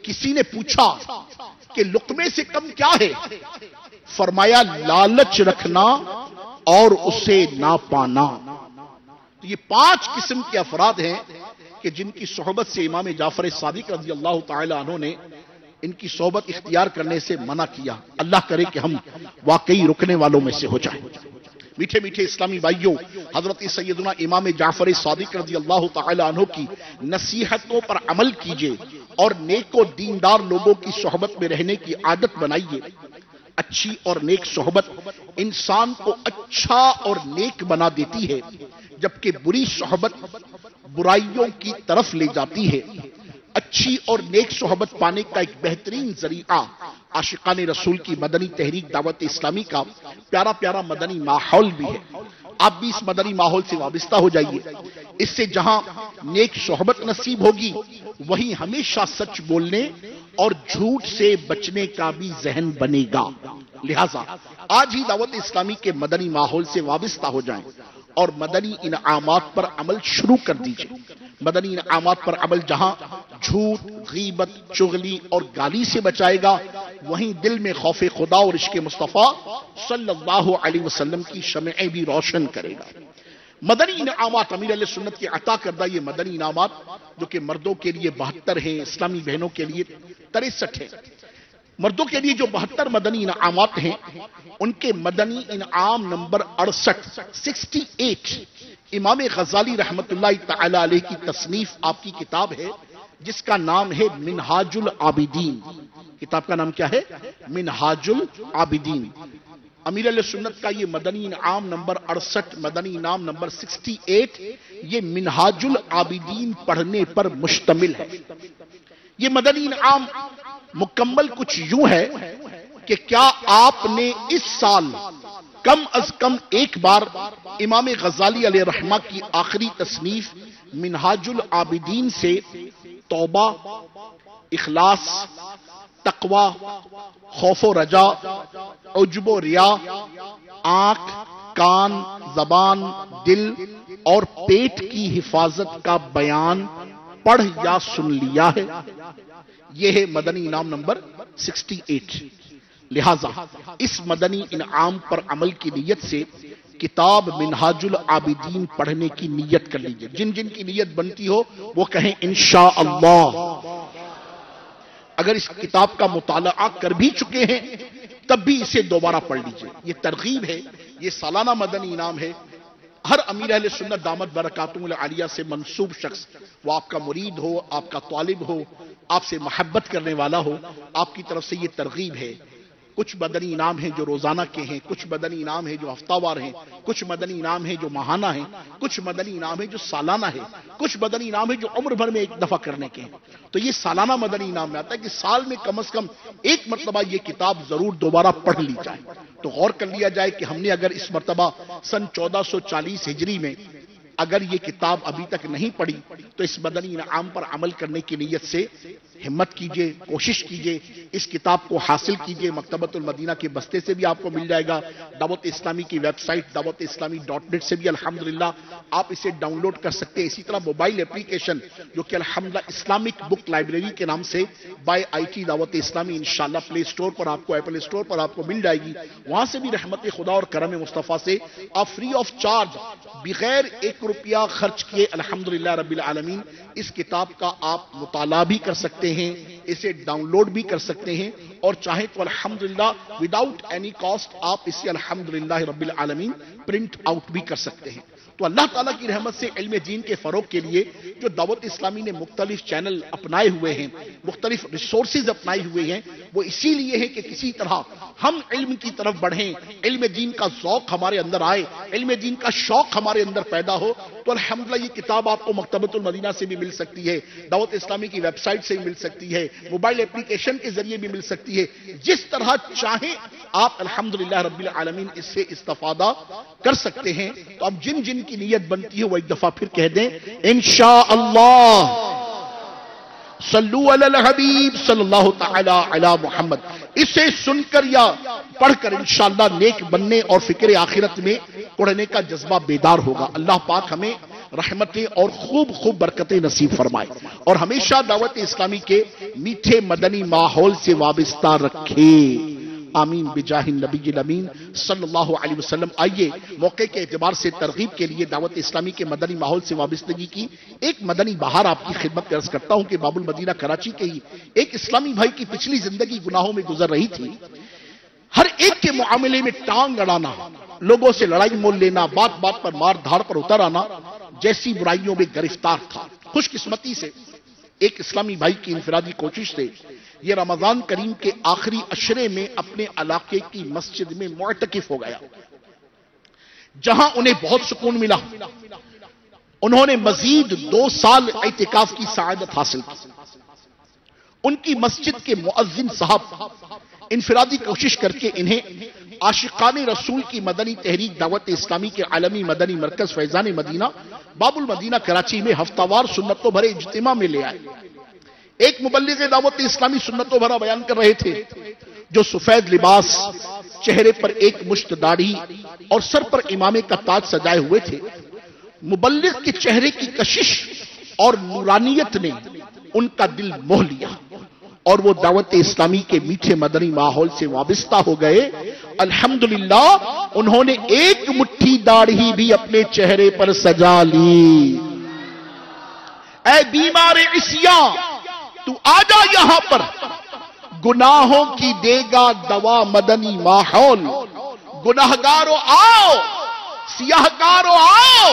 Speaker 3: کسی نے پوچھا کہ لقمے سے کم کیا ہے؟ فرمایا لالچ رکھنا اور اسے نہ پانا۔ تو یہ 5 قسم کے افراد ہیں کہ جن کی صحبت سے امام جعفر صادق رضی اللہ تعالی عنہ نے ان کی صحبت اختیار کرنے سے منع کیا۔ اللہ کرے کہ ہم واقعی رکنے والوں میں سے ہو جائیں۔ میٹھے میٹھے اسلامی بھائیوں، حضرت سیدنا امام جعفر صادق رضی اللہ تعالی عنہ کی نصیحتوں پر عمل کیجئے، اور نیک و دیندار لوگوں کی صحبت میں رہنے کی عادت بنائیے۔ اچھی اور نیک صحبت انسان کو اچھا اور نیک بنا دیتی ہے، جبکہ بری صحبت برائیوں کی طرف لے جاتی ہے۔ اچھی اور نیک صحبت پانے کا ایک بہترین ذریعہ عاشقان رسول کی مدنی تحریک دعوت اسلامی کا پیارا پیارا مدنی ماحول بھی ہے۔ آپ بھی اس مدنی ماحول سے وابستہ ہو جائیے، اس سے جہاں نیک صحبت نصیب ہوگی وہیں ہمیشہ سچ بولنے اور جھوٹ سے بچنے کا بھی ذہن بنے گا۔ لہٰذا آج ہی دعوت اسلامی کے مدنی ماحول سے وابستہ ہو جائیں اور مدنی انعامات پر عمل شروع کر دیجئے۔ مدنی انعامات پر عمل جہاں جھوٹ، غیبت، چغلی اور گالی سے بچائے گا، وہیں دل میں خوف خدا اور عشق مصطفیٰ صلی اللہ علیہ وسلم کی شمعیں بھی روشن کرے گا۔ مدنی انعامات امیر علیہ سنت کے عطا کردہ یہ مدنی انعامات جو کہ مردوں کے لیے 72 ہیں، اسلامی بہنوں کے لیے 63 ہیں۔ مردوں کے لیے جو 72 مدنی انعامات ہیں، ان کے مدنی انعام نمبر 68 امام غزالی رحمت اللہ تعالی علیہ کی تصنیف آپ کی کتاب ہے جس کا نام ہے منہاج العابدین۔ کتاب کا نام کیا ہے؟ منہاج العابدین۔ امیر علیہ سنت کا یہ مدنی انعام نمبر 68، مدنی انعام نمبر 68 یہ منہاج العابدین پڑھنے پر مشتمل ہے۔ یہ مدنی انعام مکمل کچھ یوں ہے کہ کیا آپ نے اس سال کم از کم ایک بار امام غزالی علیہ رحمہ کی آخری تصنیف منہاج العابدین سے توبہ، اخلاص، تقوی، خوف و رجا، عجب و ریا، آنکھ، کان، زبان، دل اور پیٹ کی حفاظت کا بیان پڑھ یا سن لیا ہے؟ یہ ہے مدنی انعام نمبر 68۔ لہٰذا اس مدنی انعام پر عمل کی نیت سے کتاب منہاج العابدین پڑھنے کی نیت کر لیجئے۔ جن جن کی نیت بنتی ہو وہ کہیں انشاءاللہ۔ اگر اس کتاب کا مطالعہ کر بھی چکے ہیں تب بھی اسے دوبارہ پڑھ لیجئے۔ یہ ترغیب ہے، یہ سالانہ مدنی انعام ہے۔ ہر امیر اہل سنت دامت برکاتہم العالیہ سے منسوب شخص، وہ آپ کا مرید ہو، آپ کا طالب ہو، آپ سے محبت کرنے والا ہو، آپ کی طرف سے یہ ترغیب ہے۔ کچھ مدنی انعام ہیں جو روزانہ کے ہیں، کچھ مدنی انعام ہیں جو ہفتہ وار ہیں، کچھ مدنی انعام ہیں جو ماہانہ ہیں، کچھ مدنی انعام ہیں جو سالانہ ہیں، کچھ مدنی انعام ہیں جو عمر بھر میں ایک دفعہ کرنے کے ہیں۔ تو یہ سالانہ مدنی انعام میں آتا ہے کہ سال میں کم از کم ایک مرتبہ یہ کتاب ضرور دوبارہ پڑھ لی جائے۔ تو غور کر لیا جائے کہ ہم نے اگر اس مرتبہ سن 1440 ہجری میں اگر یہ کتاب ابھی تک نہیں پڑھی تو اس مدنی انعام پر عمل کرنے کی نیت سے ہمت کیجئے، کوشش کیجئے، اس کتاب کو حاصل کیجئے۔ مکتبۃ المدینہ کے بستے سے بھی آپ کو مل جائے گا، دعوت اسلامی کی ویب سائٹ dawat-islami.net سے بھی الحمدللہ آپ اسے ڈاؤن لوڈ کر سکتے ہیں۔ اسی طرح موبائل اپلیکیشن جو کہ الحمدللہ اسلامک بک لائبریری کے نام سے بائی IT دعوت اسلامی انشاءاللہ پلے اسٹور پر آپ کو، ایپل اسٹور پر آپ کو مل جائے گی۔ وہاں سے بھی رحمت خدا اور کرم مصطفیٰ سے آپ فری آف چارج بغیر 1 روپیہ خرچ کیے الحمدللہ رب العالمین اس کتاب کا آپ مطالعہ بھی کر سکتے ہیں، اسے ڈاؤن لوڈ بھی کر سکتے ہیں، اور چاہیں تو الحمدللہ وداؤٹ اینی کاسٹ آپ اسے الحمدللہ رب العالمین پرنٹ آؤٹ بھی کر سکتے ہیں۔ تو اللہ تعالیٰ کی رحمت سے علم دین کے فروغ کے لیے جو دعوت اسلامی نے مختلف چینل اپنائے ہوئے ہیں، مختلف ریسورسز اپنائے ہوئے ہیں، وہ اسی لیے ہے کہ کسی طرح ہم علم کی طرف بڑھیں، علم دین کا ذوق ہمارے اندر آئے، علم دین کا شوق ہمارے اندر پیدا ہو۔ تو الحمدللہ یہ کتاب آپ کو مکتبۃ المدینہ سے بھی مل سکتی ہے، دعوت اسلامی کی ویب سائٹ سے بھی مل سکتی ہے، موبائل اپلیکیشن کے ذریعے بھی مل سکتی ہے، جس طرح چاہیں آپ الحمدللہ رب العالمین اس سے استفادہ کر سکتے ہیں۔ تو اب جن جن کی نیت بنتی ہے وہ ایک دفعہ پھر کہہ دیں انشاءاللہ۔ صلو علی الحبیب صلی اللہ تعالی علی محمد۔ اسے سن کر یا پڑھ کر انشاءاللہ نیک بننے اور فکر آخرت میں اڑنے کا جذبہ بیدار ہوگا۔ اللہ پاک ہمیں رحمتیں اور خوب خوب برکتیں نصیب فرمائے اور ہمیشہ دعوت اسلامی کے میٹھے مدنی ماحول سے وابستہ رکھے، آمین بجاہ النبی الامین صلی اللہ علیہ وسلم۔ آئیے موقع کے اعتبار سے ترغیب کے لیے دعوت اسلامی کے مدنی ماحول سے وابستگی کی ایک مدنی بہار آپ کی خدمت میں عرض کرتا ہوں کہ باب المدینہ کراچی کے ہی ایک اسلامی بھائی کی پچھلی زندگی گناہوں میں گزر رہی تھی۔ ہر ایک کے معاملے میں ٹانگ اڑانا، لوگوں سے لڑائی مول لینا، بات بات پر مار دھاڑ پر اتر آنا جیسی برائیوں میں گرفتار تھا۔ خوش قسمتی سے ایک اسلامی بھائی کی انفرادی کوشش سے یہ رمضان کریم کے آخری عشرے میں اپنے علاقے کی مسجد میں معتکف ہو گیا، جہاں انہیں بہت سکون ملا۔ انہوں نے مزید 2 سال اعتکاف کی سعادت حاصل کی۔ ان کی مسجد کے مؤذن صاحب انفرادی کوشش کر کے انہیں عاشقان رسول کی مدنی تحریک دعوت اسلامی کے عالمی مدنی مرکز فیضان مدینہ باب المدینہ کراچی میں ہفتہ وار سنتوں بھرے اجتماع میں لے آئے۔ ایک مبلغ دعوت اسلامی سنتوں بھرا بیان کر رہے تھے، جو سفید لباس، چہرے پر ایک مشت داڑھی اور سر پر امامے کا تاج سجائے ہوئے تھے۔ مبلغ کے چہرے کی کشش اور نورانیت نے ان کا دل موہ لیا اور وہ دعوت اسلامی کے میٹھے مدنی ماحول سے وابستہ ہو گئے۔ الحمدللہ انہوں نے ایک مٹھی داڑھی بھی اپنے چہرے پر سجا لی۔ اے بیمار عصیاں، تو آجا یہاں پر، گناہوں کی دے گا دوا مدنی ماحول۔ گناہگاروں آؤ، سیاہکاروں آؤ،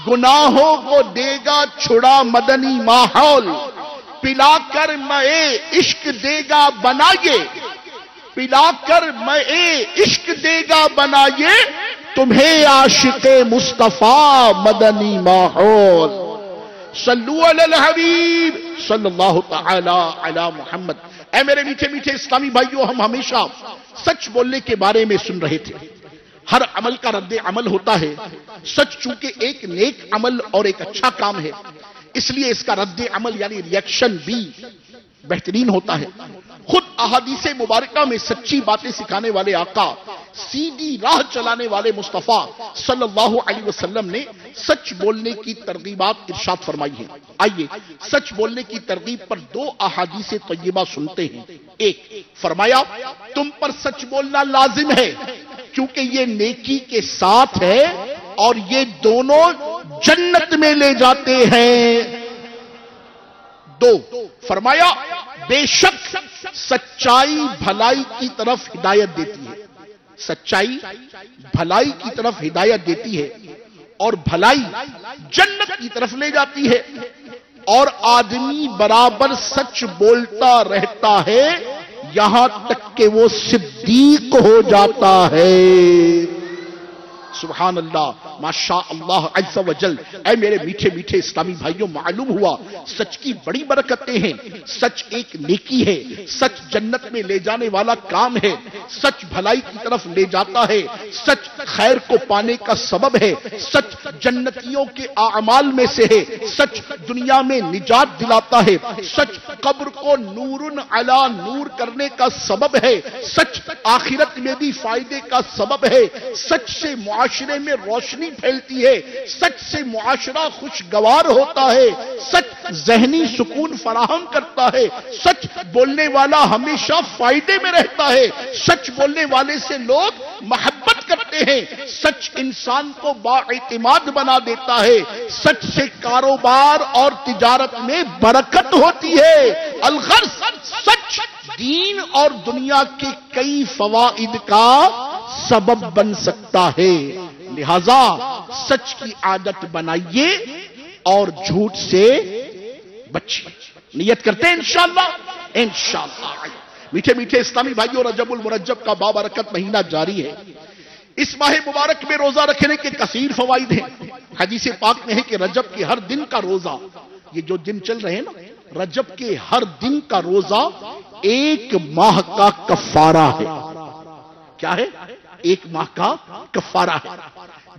Speaker 3: گناہوں کو دے گا چھڑا مدنی ماحول۔ پلا کر میں عشق دے گا بنائیے، پلا کر میں عشق دے گا بنائیے، تمہیں عاشق مصطفیٰ مدنی ماحول۔ صلو علی الحبیب صلی اللہ تعالی علی محمد۔ اے میرے میٹھے میٹھے اسلامی بھائیوں، ہم ہمیشہ سچ بولنے کے بارے میں سن رہے تھے۔ ہر عمل کا رد عمل ہوتا ہے۔ سچ چونکہ ایک نیک عمل اور ایک اچھا کام ہے، اس لیے اس کا رد عمل یعنی ریئیکشن بھی بہترین ہوتا ہے۔ خود احادیث مبارکہ میں سچی باتیں سکھانے والے آقا، سیدھی راہ چلانے والے مصطفیٰ صلی اللہ علیہ وسلم نے سچ بولنے کی ترغیبات ارشاد فرمائی ہیں۔ آئیے سچ بولنے کی ترغیب پر 2 احادیث طیبہ سنتے ہیں۔ ایک، فرمایا تم پر سچ بولنا لازم ہے کیونکہ یہ نیکی کے ساتھ ہے اور یہ دونوں جنت میں لے جاتے ہیں۔ 2، فرمایا بے شک سچائی بھلائی کی طرف ہدایت دیتی ہے، سچائی بھلائی کی طرف ہدایت دیتی ہے اور بھلائی جنت کی طرف لے جاتی ہے، اور آدمی برابر سچ بولتا رہتا ہے یہاں تک کہ وہ صدیق ہو جاتا ہے۔ سبحان اللہ، ماشاء اللہ عز و جل۔ اے میرے میٹھے میٹھے اسلامی بھائیوں، معلوم ہوا سچ کی بڑی برکتیں ہیں۔ سچ ایک نیکی ہے، سچ جنت میں لے جانے والا کام ہے، سچ بھلائی کی طرف لے جاتا ہے، سچ خیر کو پانے کا سبب ہے، سچ جنتیوں کے اعمال میں سے ہے، سچ دنیا میں نجات دلاتا ہے، سچ قبر کو نور علی نور کرنے کا سبب ہے، سچ آخرت میں بھی فائدے کا سبب ہے، سچ سے معاشرے میں روشنی پھیلتی ہے، سچ سے معاشرہ خوشگوار ہوتا ہے، سچ ذہنی سکون فراہم کرتا ہے، سچ بولنے والا ہمیشہ فائدے میں رہتا ہے، سچ بولنے والے سے لوگ محبت کرتے ہیں، سچ انسان کو بااعتماد بنا دیتا ہے، سچ سے کاروبار اور تجارت میں برکت ہوتی ہے۔ الغرض سچ دین اور دنیا کے کئی فوائد کا سبب بن سکتا ہے، لہذا سچ کی عادت بنائیے اور جھوٹ سے بچیے۔ نیت کرتے ہیں انشاءاللہ انشاءاللہ۔ میٹھے میٹھے اسلامی بھائیوں، رجب المرجب کا بابرکت مہینہ جاری ہے۔ اس ماہ مبارک میں روزہ رکھنے کے کثیر فوائد ہیں۔ حدیث پاک میں ہے کہ رجب کے ہر دن کا روزہ، یہ جو دن چل رہے ہیں نا، رجب کے ہر دن کا روزہ 1 ماہ کا کفارہ ہے۔ کیا ہے؟ 1 ماہ کا کفارہ ہے۔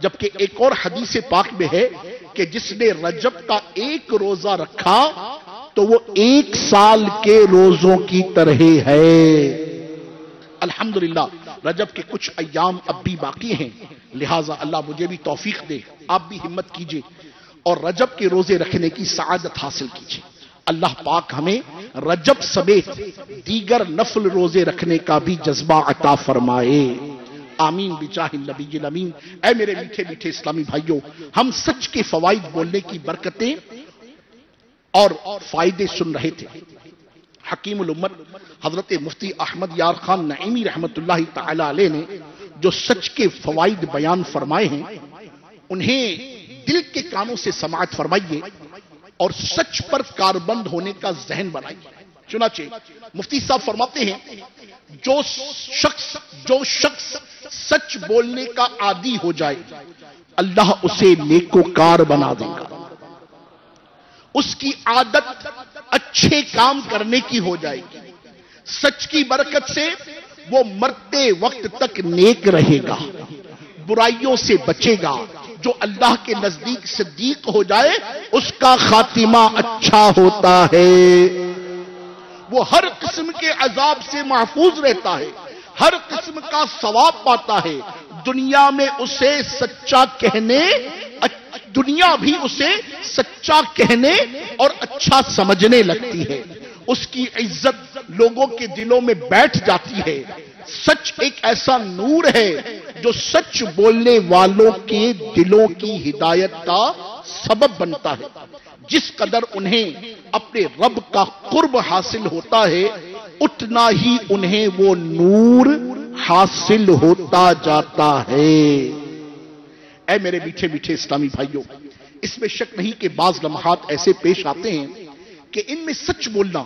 Speaker 3: جبکہ ایک اور حدیث پاک میں ہے کہ جس نے رجب کا 1 روزہ رکھا تو وہ 1 سال کے روزوں کی طرح ہے۔ الحمدللہ رجب کے کچھ ایام اب بھی باقی ہیں، لہٰذا اللہ مجھے بھی توفیق دے، آپ بھی ہمت کیجئے اور رجب کے روزے رکھنے کی سعادت حاصل کیجئے۔ اللہ پاک ہمیں رجب سمیت دیگر نفل روزے رکھنے کا بھی جذبہ عطا فرمائے، آمین بجاہ النبی الامین۔ اے میرے میٹھے میٹھے اسلامی بھائیوں، ہم سچ کے فوائد بولنے کی برکتیں اور فائدے سن رہے تھے۔ حکیم الامت حضرت مفتی احمد یار خان نعیمی رحمت اللہ تعالی علیہ نے جو سچ کے فوائد بیان فرمائے ہیں، انہیں دل کے کانوں سے سماعت فرمائیے اور سچ پر کاربند ہونے کا ذہن بنائیے۔ چنانچہ مفتی صاحب فرماتے ہیں جو شخص سچ بولنے کا عادی ہو جائے اللہ اسے نیکوکار بنا دے گا، اس کی عادت اچھے کام کرنے کی ہو جائے گی، سچ کی برکت سے وہ مرتے وقت تک نیک رہے گا، برائیوں سے بچے گا، جو اللہ کے نزدیک صدیق ہو جائے اس کا خاتمہ اچھا ہوتا ہے، وہ ہر قسم کے عذاب سے محفوظ رہتا ہے، ہر قسم کا ثواب پاتا ہے، دنیا میں اسے سچا کہنے، دنیا بھی اسے سچا کہنے اور اچھا سمجھنے لگتی ہے، اس کی عزت لوگوں کے دلوں میں بیٹھ جاتی ہے۔ سچ ایک ایسا نور ہے جو سچ بولنے والوں کے دلوں کی ہدایت کا سبب بنتا ہے، جس قدر انہیں اپنے رب کا قرب حاصل ہوتا ہے اتنا ہی انہیں وہ نور حاصل ہوتا جاتا ہے۔ اے میرے میٹھے میٹھے اسلامی بھائیوں، اس میں شک نہیں کہ بعض لمحات ایسے پیش آتے ہیں کہ ان میں سچ بولنا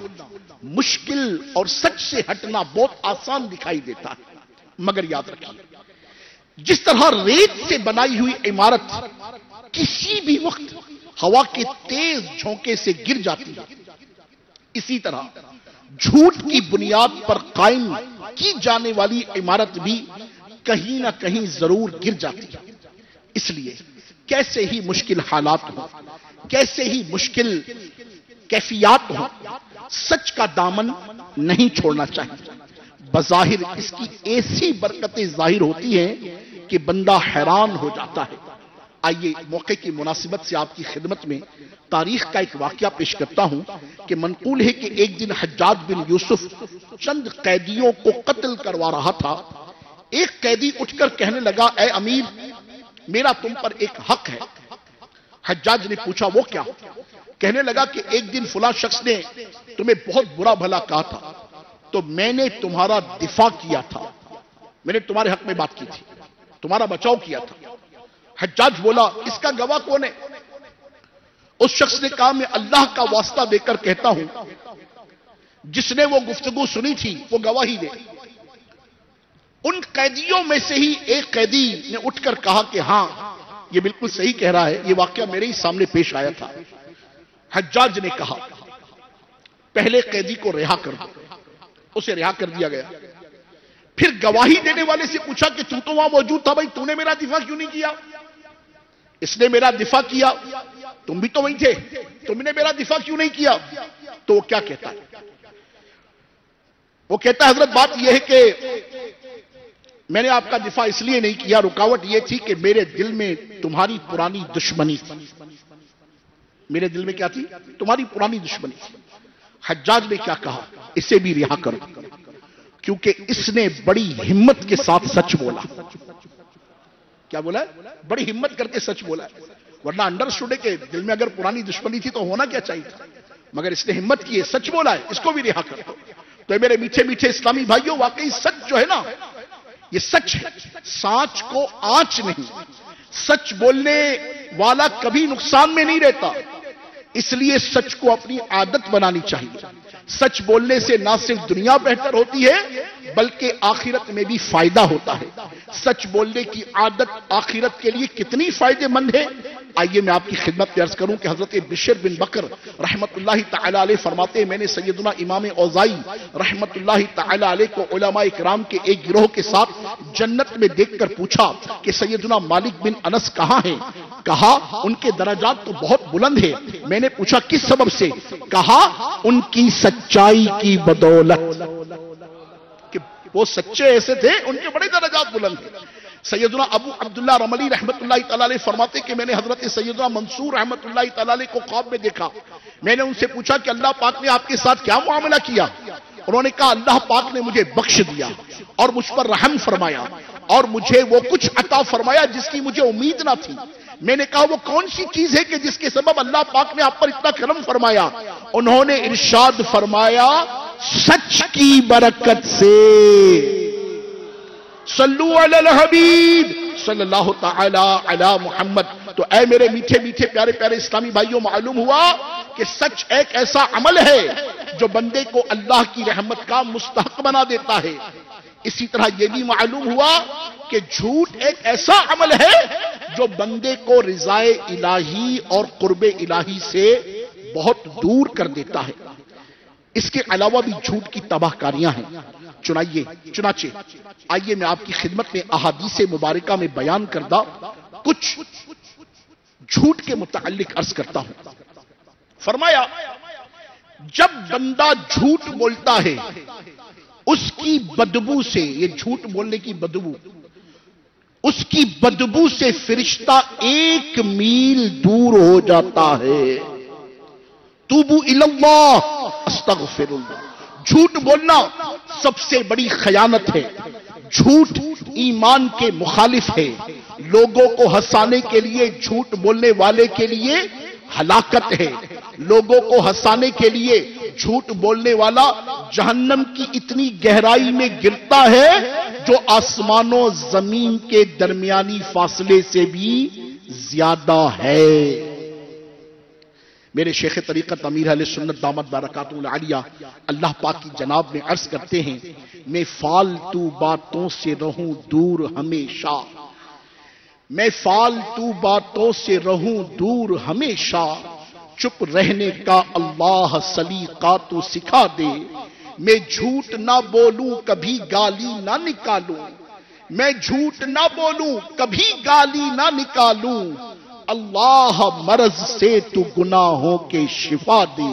Speaker 3: مشکل اور سچ سے ہٹنا بہت آسان دکھائی دیتا ہے، مگر یاد رکھیے جس طرح ریت سے بنائی ہوئی عمارت کسی بھی وقت ہوا کے تیز جھونکے سے گر جاتی ہے، اسی طرح جھوٹ کی بنیاد پر قائم کی جانے والی عمارت بھی کہیں نہ کہیں ضرور گر جاتی ہے۔ اس لیے کیسے ہی مشکل حالات ہوں، کیسے ہی مشکل کیفیات ہوں، سچ کا دامن نہیں چھوڑنا چاہیے۔ بظاہر اس کی ایسی برکتیں ظاہر ہوتی ہیں کہ بندہ حیران ہو جاتا ہے۔ آئیے موقع کی مناسبت سے آپ کی خدمت میں تاریخ کا ایک واقعہ پیش کرتا ہوں کہ منقول ہے کہ ایک دن حجاج بن یوسف چند قیدیوں کو قتل کروا رہا تھا۔ ایک قیدی اٹھ کر کہنے لگا، اے امیر، میرا تم پر ایک حق ہے۔ حجاج نے پوچھا وہ کیا؟ کہنے لگا کہ ایک دن فلاں شخص نے تمہیں بہت برا بھلا کہا تھا تو میں نے تمہارا دفاع کیا تھا، میں نے تمہارے حق میں بات کی تھی، تمہارا بچاؤ کیا تھا۔ حجاج بولا، اس کا گواہ کون ہے؟ اس شخص نے کہا، میں اللہ کا واسطہ دے کر کہتا ہوں جس نے وہ گفتگو سنی تھی وہ گواہی دے۔ ان قیدیوں میں سے ہی ایک قیدی نے اٹھ کر کہا کہ ہاں یہ بالکل صحیح کہہ رہا ہے، یہ واقعہ میرے ہی سامنے پیش آیا تھا۔ حجاج نے کہا پہلے قیدی کو رہا کر دو، اسے رہا کر دیا گیا۔ پھر گواہی دینے والے سے پوچھا کہ تو وہاں موجود تھا بھائی، تو نے میرا دفاع کیوں نہیں کیا؟ اس نے میرا دفاع کیا، تم بھی تو وہی تھے، تم نے میرا دفاع کیوں نہیں کیا؟ تو وہ کیا کہتا ہے؟ وہ کہتا ہے حضرت بات یہ ہے کہ میں نے آپ کا دفاع اس لیے نہیں کیا، رکاوٹ یہ تھی کہ میرے دل میں تمہاری پرانی دشمنی تھی۔ میرے دل میں کیا تھی؟ تمہاری پرانی دشمنی تھی۔ حجاج نے کیا کہا؟ اسے بھی رہا کرو، کیونکہ اس نے بڑی ہمت کے ساتھ سچ بولا۔ کیا بولا ہے؟ بڑی ہمت کر کے سچ بولا ہے، ورنہ انڈرسٹوڈ ہے کہ دل میں اگر پرانی دشمنی تھی تو ہونا کیا چاہیے تھا، مگر اس نے ہمت کی ہے، سچ بولا ہے، اس کو بھی رہا کرو۔ تو میرے میٹھے میٹھے اسلامی بھائیوں، واقعی سچ جو ہے نا یہ سچ ہے، سانچ کو آنچ نہیں، سچ بولنے والا کبھی نقصان میں نہیں رہتا، اس لیے سچ کو اپنی عادت بنانی چاہیے۔ سچ بولنے سے نہ صرف دنیا بہتر ہوتی ہے بلکہ آخرت میں بھی فائدہ ہوتا ہے۔ سچ بولنے کی عادت آخرت کے لیے کتنی فائدہ مند ہے، آئیے میں آپ کی خدمت میں عرض کروں کہ حضرت بشر بن بکر رحمت اللہ تعالی علیہ فرماتے ہیں، میں نے سیدنا امام اوزائی رحمت اللہ تعالی علیہ کو علماء اکرام کے ایک گروہ کے ساتھ جنت میں دیکھ کر پوچھا کہ سیدنا مالک بن انس کہاں ہیں؟ کہا ان کے درجات تو بہت بلند ہیں۔ میں نے پوچھا کس سبب سے؟ کہا ان کی سچائی کی بدولت، کہ وہ سچے ایسے تھے ان کے بڑے درجات بلند ہیں۔ سیدنا ابو عبداللہ رملی رحمت اللہ تعالی علیہ فرماتے کہ میں نے حضرت سیدنا منصور رحمت اللہ تعالی علیہ کو خواب میں دیکھا۔ میں نے ان سے پوچھا کہ اللہ پاک نے آپ کے ساتھ کیا معاملہ کیا؟ انہوں نے کہا اللہ پاک نے مجھے بخش دیا اور مجھ پر رحم فرمایا اور مجھے وہ کچھ عطا فرمایا جس کی مجھے امید نہ تھی۔ میں نے کہا وہ کون سی چیز ہے کہ جس کے سبب اللہ پاک نے آپ پر اتنا کرم فرمایا؟ انہوں نے ارشاد فرمایا سچ کی برکت سے۔ صلو علی الحبیب صلی اللہ تعالی علی محمد۔ تو اے میرے میٹھے میٹھے پیارے پیارے اسلامی بھائیوں، معلوم ہوا کہ سچ ایک ایسا عمل ہے جو بندے کو اللہ کی رحمت کا مستحق بنا دیتا ہے. اسی طرح یہ بھی معلوم ہوا کہ جھوٹ ایک ایسا عمل ہے جو بندے کو رضائے الہی اور قرب الہی سے بہت دور کر دیتا ہے. اس کے علاوہ بھی جھوٹ کی تباہ کاریاں ہیں. چنانچہ آئیے میں آپ کی خدمت میں احادیث مبارکہ میں بیان کردہ کچھ جھوٹ کے متعلق عرض کرتا ہوں. فرمایا جب بندہ جھوٹ بولتا ہے اس کی بدبو سے، یہ جھوٹ بولنے کی بدبو، اس کی بدبو سے فرشتہ 1 میل دور ہو جاتا ہے. توبو اللہ استغفر اللہ. جھوٹ بولنا سب سے بڑی خیانت ہے. جھوٹ ایمان کے مخالف ہے. لوگوں کو ہنسانے کے لیے جھوٹ بولنے والے کے لیے ہلاکت ہے. لوگوں کو ہنسانے کے لیے جھوٹ بولنے والا جہنم کی اتنی گہرائی میں گرتا ہے جو آسمان و زمین کے درمیانی فاصلے سے بھی زیادہ ہے. میرے شیخ طریقت امیر اہل سنت دامت برکاتہ العالیہ اللہ پاک کی جناب میں عرض کرتے ہیں، میں فالتو باتوں سے رہوں دور ہمیشہ، میں فالتو باتوں سے رہوں دور ہمیشہ، چپ رہنے کا اللہ سلیقہ تو سکھا دے. میں جھوٹ نہ بولوں کبھی گالی نہ نکالوں، میں جھوٹ نہ بولوں کبھی گالی نہ نکالوں. اللہ مرض سے تو گناہوں کے شفا دے.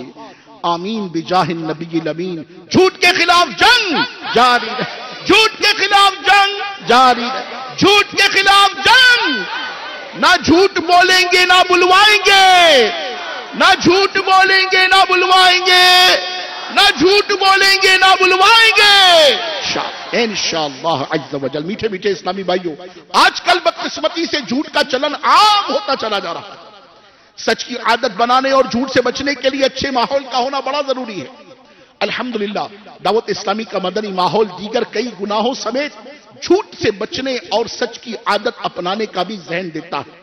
Speaker 3: آمین بجاہ النبی الامین. جھوٹ کے خلاف جنگ جاری رہے، جھوٹ کے خلاف جنگ جاری رہے، جھوٹ کے خلاف جنگ. نہ جھوٹ بولیں گے نہ بلوائیں گے، نہ جھوٹ بولیں گے نہ بلوائیں گے، نہ جھوٹ بولیں گے نہ بلوائیں گے انشاءاللہ عز و جل. میٹھے میٹھے اسلامی بھائیوں، آج کل بدقسمتی سے جھوٹ کا چلن عام ہوتا چلا جا رہا ہے. سچ کی عادت بنانے اور جھوٹ سے بچنے کے لیے اچھے ماحول کا ہونا بڑا ضروری ہے. الحمدللہ دعوت اسلامی کا مدنی ماحول دیگر کئی گناہوں سمیت جھوٹ سے بچنے اور سچ کی عادت اپنانے کا بھی ذہن دیتا ہے.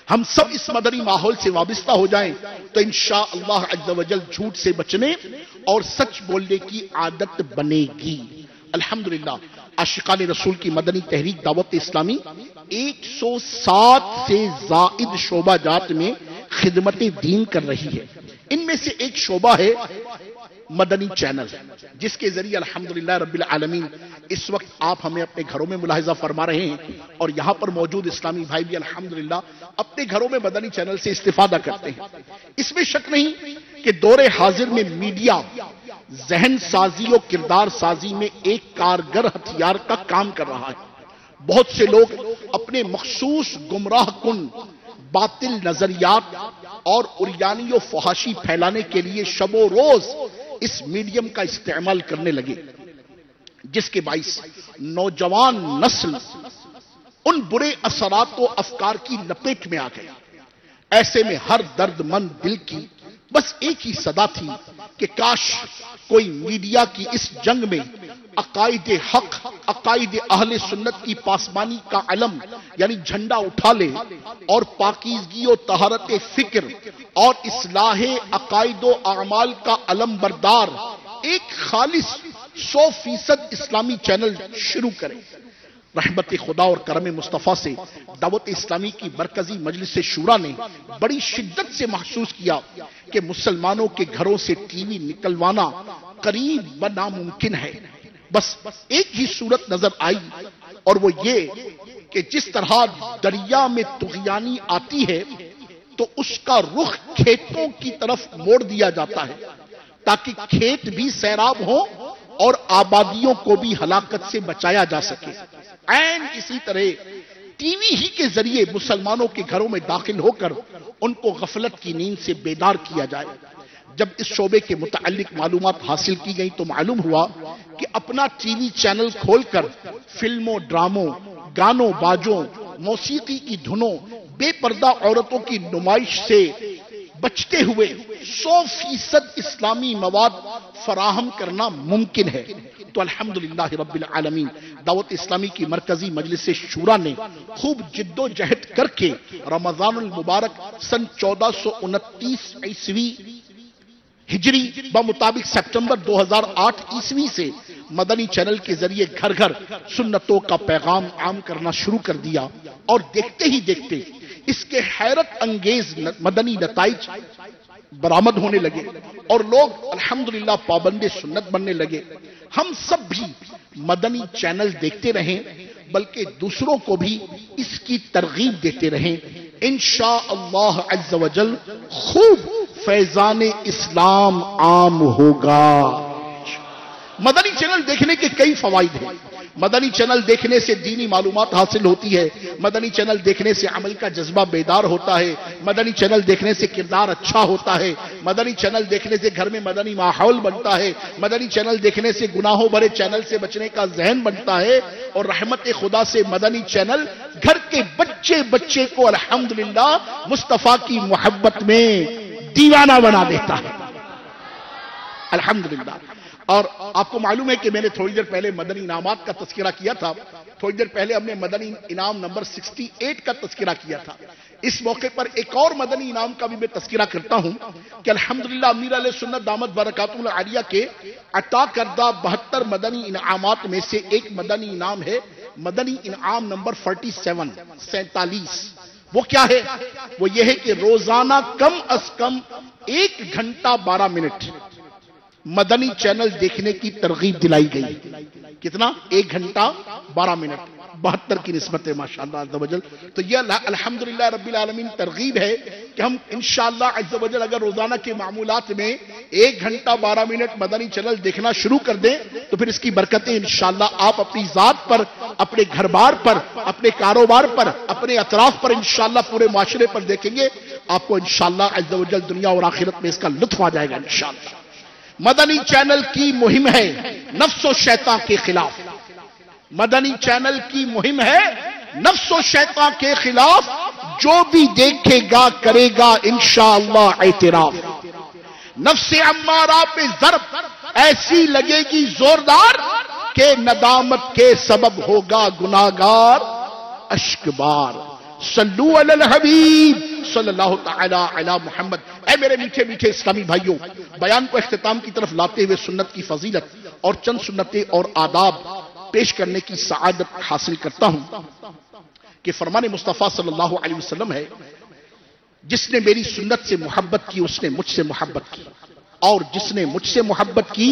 Speaker 3: ہم سب اس مدنی ماحول سے وابستہ ہو جائیں تو انشاءاللہ عز و جل جھوٹ سے بچنے اور سچ بولنے کی عادت بنے گی. الحمدللہ عاشقان رسول کی مدنی تحریک دعوت اسلامی 107 سے زائد شعبہ جات میں خدمت دین کر رہی ہے. ان میں سے ایک شعبہ ہے مدنی چینل، جس کے ذریعے الحمدللہ رب العالمین اس وقت آپ ہمیں اپنے گھروں میں ملاحظہ فرما رہے ہیں، اور یہاں پر موجود اسلامی بھائی بھی الحمدللہ اپنے گھروں میں مدنی چینل سے استفادہ کرتے ہیں. اس میں شک نہیں کہ دور حاضر میں میڈیا ذہن سازی اور کردار سازی میں ایک کارگر ہتھیار کا کام کر رہا ہے. بہت سے لوگ اپنے مخصوص گمراہ کن باطل نظریات اور عریانی و فحاشی پھیلانے کے لیے شب و روز اس میڈیم کا استعمال کرنے لگے، جس کے باعث نوجوان نسل ان برے اثرات و افکار کی لپیٹ میں آ گئے. ایسے میں ہر درد مند دل کی بس ایک ہی صدا تھی کہ کاش کوئی میڈیا کی اس جنگ میں عقائد حق، عقائد اہل سنت کی پاسبانی کا علم یعنی جھنڈا اٹھا لے اور پاکیزگی و طہارت فکر اور اصلاح عقائد و اعمال کا علم بردار ایک خالص 100% اسلامی چینل شروع کرے. رحمت خدا اور کرم مصطفیٰ سے دعوت اسلامی کی مرکزی مجلس شورا نے بڑی شدت سے محسوس کیا کہ مسلمانوں کے گھروں سے ٹی وی نکلوانا قریب و ناممکن ہے. بس ایک ہی صورت نظر آئی، اور وہ یہ کہ جس طرح دریا میں طغیانی آتی ہے تو اس کا رخ کھیتوں کی طرف موڑ دیا جاتا ہے تاکہ کھیت بھی سیراب ہو اور آبادیوں کو بھی ہلاکت سے بچایا جا سکے. عین اسی طرح ٹی وی ہی کے ذریعے مسلمانوں کے گھروں میں داخل ہو کر ان کو غفلت کی نیند سے بیدار کیا جائے. جب اس شعبے کے متعلق معلومات حاصل کی گئی تو معلوم ہوا کہ اپنا ٹی وی چینل کھول کر فلموں، ڈراموں، گانوں باجوں، موسیقی کی دھنوں، بے پردہ عورتوں کی نمائش سے بچتے ہوئے 100% اسلامی مواد فراہم کرنا ممکن ہے. تو الحمدللہ رب العالمین دعوت اسلامی کی مرکزی مجلس شورا نے خوب جد و جہد کر کے رمضان المبارک سن 1429 عیسوی ہجری بمطابق سپٹمبر 2008 عیسوی سے مدنی چینل کے ذریعے گھر گھر سنتوں کا پیغام عام کرنا شروع کر دیا، اور دیکھتے ہی دیکھتے اس کے حیرت انگیز مدنی نتائج برآمد ہونے لگے اور لوگ الحمدللہ پابند سنت بننے لگے۔ ہم سب بھی مدنی چینل دیکھتے رہیں، بلکہ دوسروں کو بھی اس کی ترغیب دیتے رہیں۔ انشاءاللہ عز و جل خوب فیضان اسلام عام ہوگا۔ مدنی چینل دیکھنے کے کئی فوائد ہیں۔ مدنی چینل دیکھنے سے دینی معلومات حاصل ہوتی ہے، مدنی چینل دیکھنے سے عمل کا جذبہ بیدار ہوتا ہے، مدنی چینل دیکھنے سے کردار اچھا ہوتا ہے، مدنی چینل دیکھنے سے گھر میں مدنی ماحول بنتا ہے، مدنی چینل دیکھنے سے گناہوں بھرے چینل سے بچنے کا ذہن بنتا ہے، اور رحمت خدا سے مدنی چینل گھر کے بچے بچے کو الحمدللہ مصطفیٰ کی محبت میں دیوانہ بنا دیتا ہے، الحمدللہ۔ اور آپ کو معلوم ہے کہ میں نے تھوڑی دیر پہلے مدنی انعامات کا تذکرہ کیا تھا، تھوڑی دیر پہلے ہم نے مدنی انعام نمبر 68 کا تذکرہ کیا تھا۔ اس موقع پر ایک اور مدنی انعام کا بھی میں تذکرہ کرتا ہوں کہ الحمدللہ امیر علیہ سنت دامت برکاتہ العالیہ کے عطا کردہ 72 مدنی انعامات میں سے ایک مدنی انعام ہے مدنی انعام نمبر 47۔ وہ کیا ہے؟ وہ یہ ہے کہ روزانہ کم از کم 1 گھنٹہ 12 منٹ مدنی چینل دیکھنے کی ترغیب دلائی گئی۔ کتنا؟ 1 گھنٹہ 12 منٹ، 72 کی نسبت ہے ماشاءاللہ عز و جل۔ تو یہ الحمدللہ رب العالمین ترغیب ہے کہ ہم انشاءاللہ عز و جل اگر روزانہ کے معمولات میں 1 گھنٹہ 12 منٹ مدنی چینل دیکھنا شروع کر دیں تو پھر اس کی برکتیں انشاءاللہ آپ اپنی ذات پر، اپنے گھر بار پر، اپنے کاروبار پر، اپنے اطراف پر انشاءاللہ پورے معاشرے پر دیکھیں گے۔ آپ کو انشاءاللہ عز و جل دنیا اور آخرت میں اس کا لطف آ جائے گا انشاءاللہ۔ مدنی چینل کی مہم ہے نفس و شیطان کے خلاف، مدنی چینل کی مہم ہے نفس و شیطان کے خلاف، جو بھی دیکھے گا کرے گا انشاءاللہ اعتراف۔ نفس امارہ پہ ضرب ایسی لگے گی زوردار کہ ندامت کے سبب ہوگا گناہگار اشکبار۔ صلو علی الحبیب صلی اللہ تعالی علی محمد۔ اے میرے میٹھے میٹھے اسلامی بھائیوں، بیان کو اختتام کی طرف لاتے ہوئے سنت کی فضیلت اور چند سنتیں اور آداب پیش کرنے کی سعادت حاصل کرتا ہوں کہ فرمان مصطفیٰ صلی اللہ علیہ وسلم ہے، جس نے میری سنت سے محبت کی اس نے مجھ سے محبت کی، اور جس نے مجھ سے محبت کی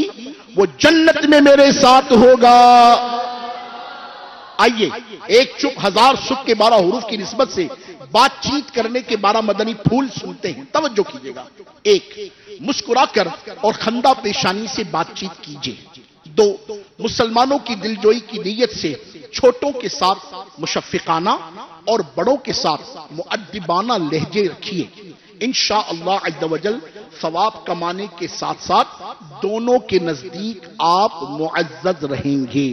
Speaker 3: وہ جنت میں میرے ساتھ ہوگا۔ آئیے ایک چپ 1000 سکھ کے 12 حروف کی نسبت سے بات چیت کرنے کے 12 مدنی پھول سنتے ہیں، توجہ کیجئے گا۔ 1، مسکرا کر اور خندہ پیشانی سے بات چیت کیجئے۔ 2، مسلمانوں کی دلجوئی کی نیت سے چھوٹوں کے ساتھ مشفقانہ اور بڑوں کے ساتھ مؤدبانہ لہجے رکھیے، انشاءاللہ عز و جل ثواب کمانے کے ساتھ ساتھ دونوں کے نزدیک آپ معزز رہیں گے۔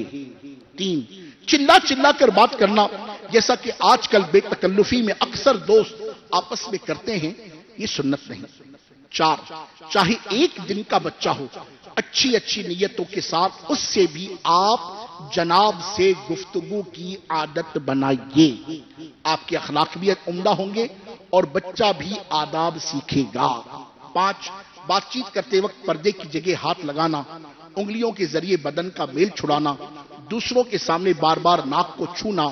Speaker 3: 3، چلا چلا کر بات کرنا جیسا کہ آج کل بے تکلفی میں اکثر دوست آپس میں کرتے ہیں، یہ سنت نہیں۔ 4، چاہے 1 دن کا بچہ ہو، اچھی اچھی نیتوں کے ساتھ اس سے بھی آپ جناب سے گفتگو کی عادت بنائیے، آپ کے اخلاق بھی عمدہ ہوں گے اور بچہ بھی آداب سیکھے گا۔ 5، بات چیت کرتے وقت پردے کی جگہ ہاتھ لگانا، انگلیوں کے ذریعے بدن کا میل چھڑانا، دوسروں کے سامنے بار بار ناک کو چھونا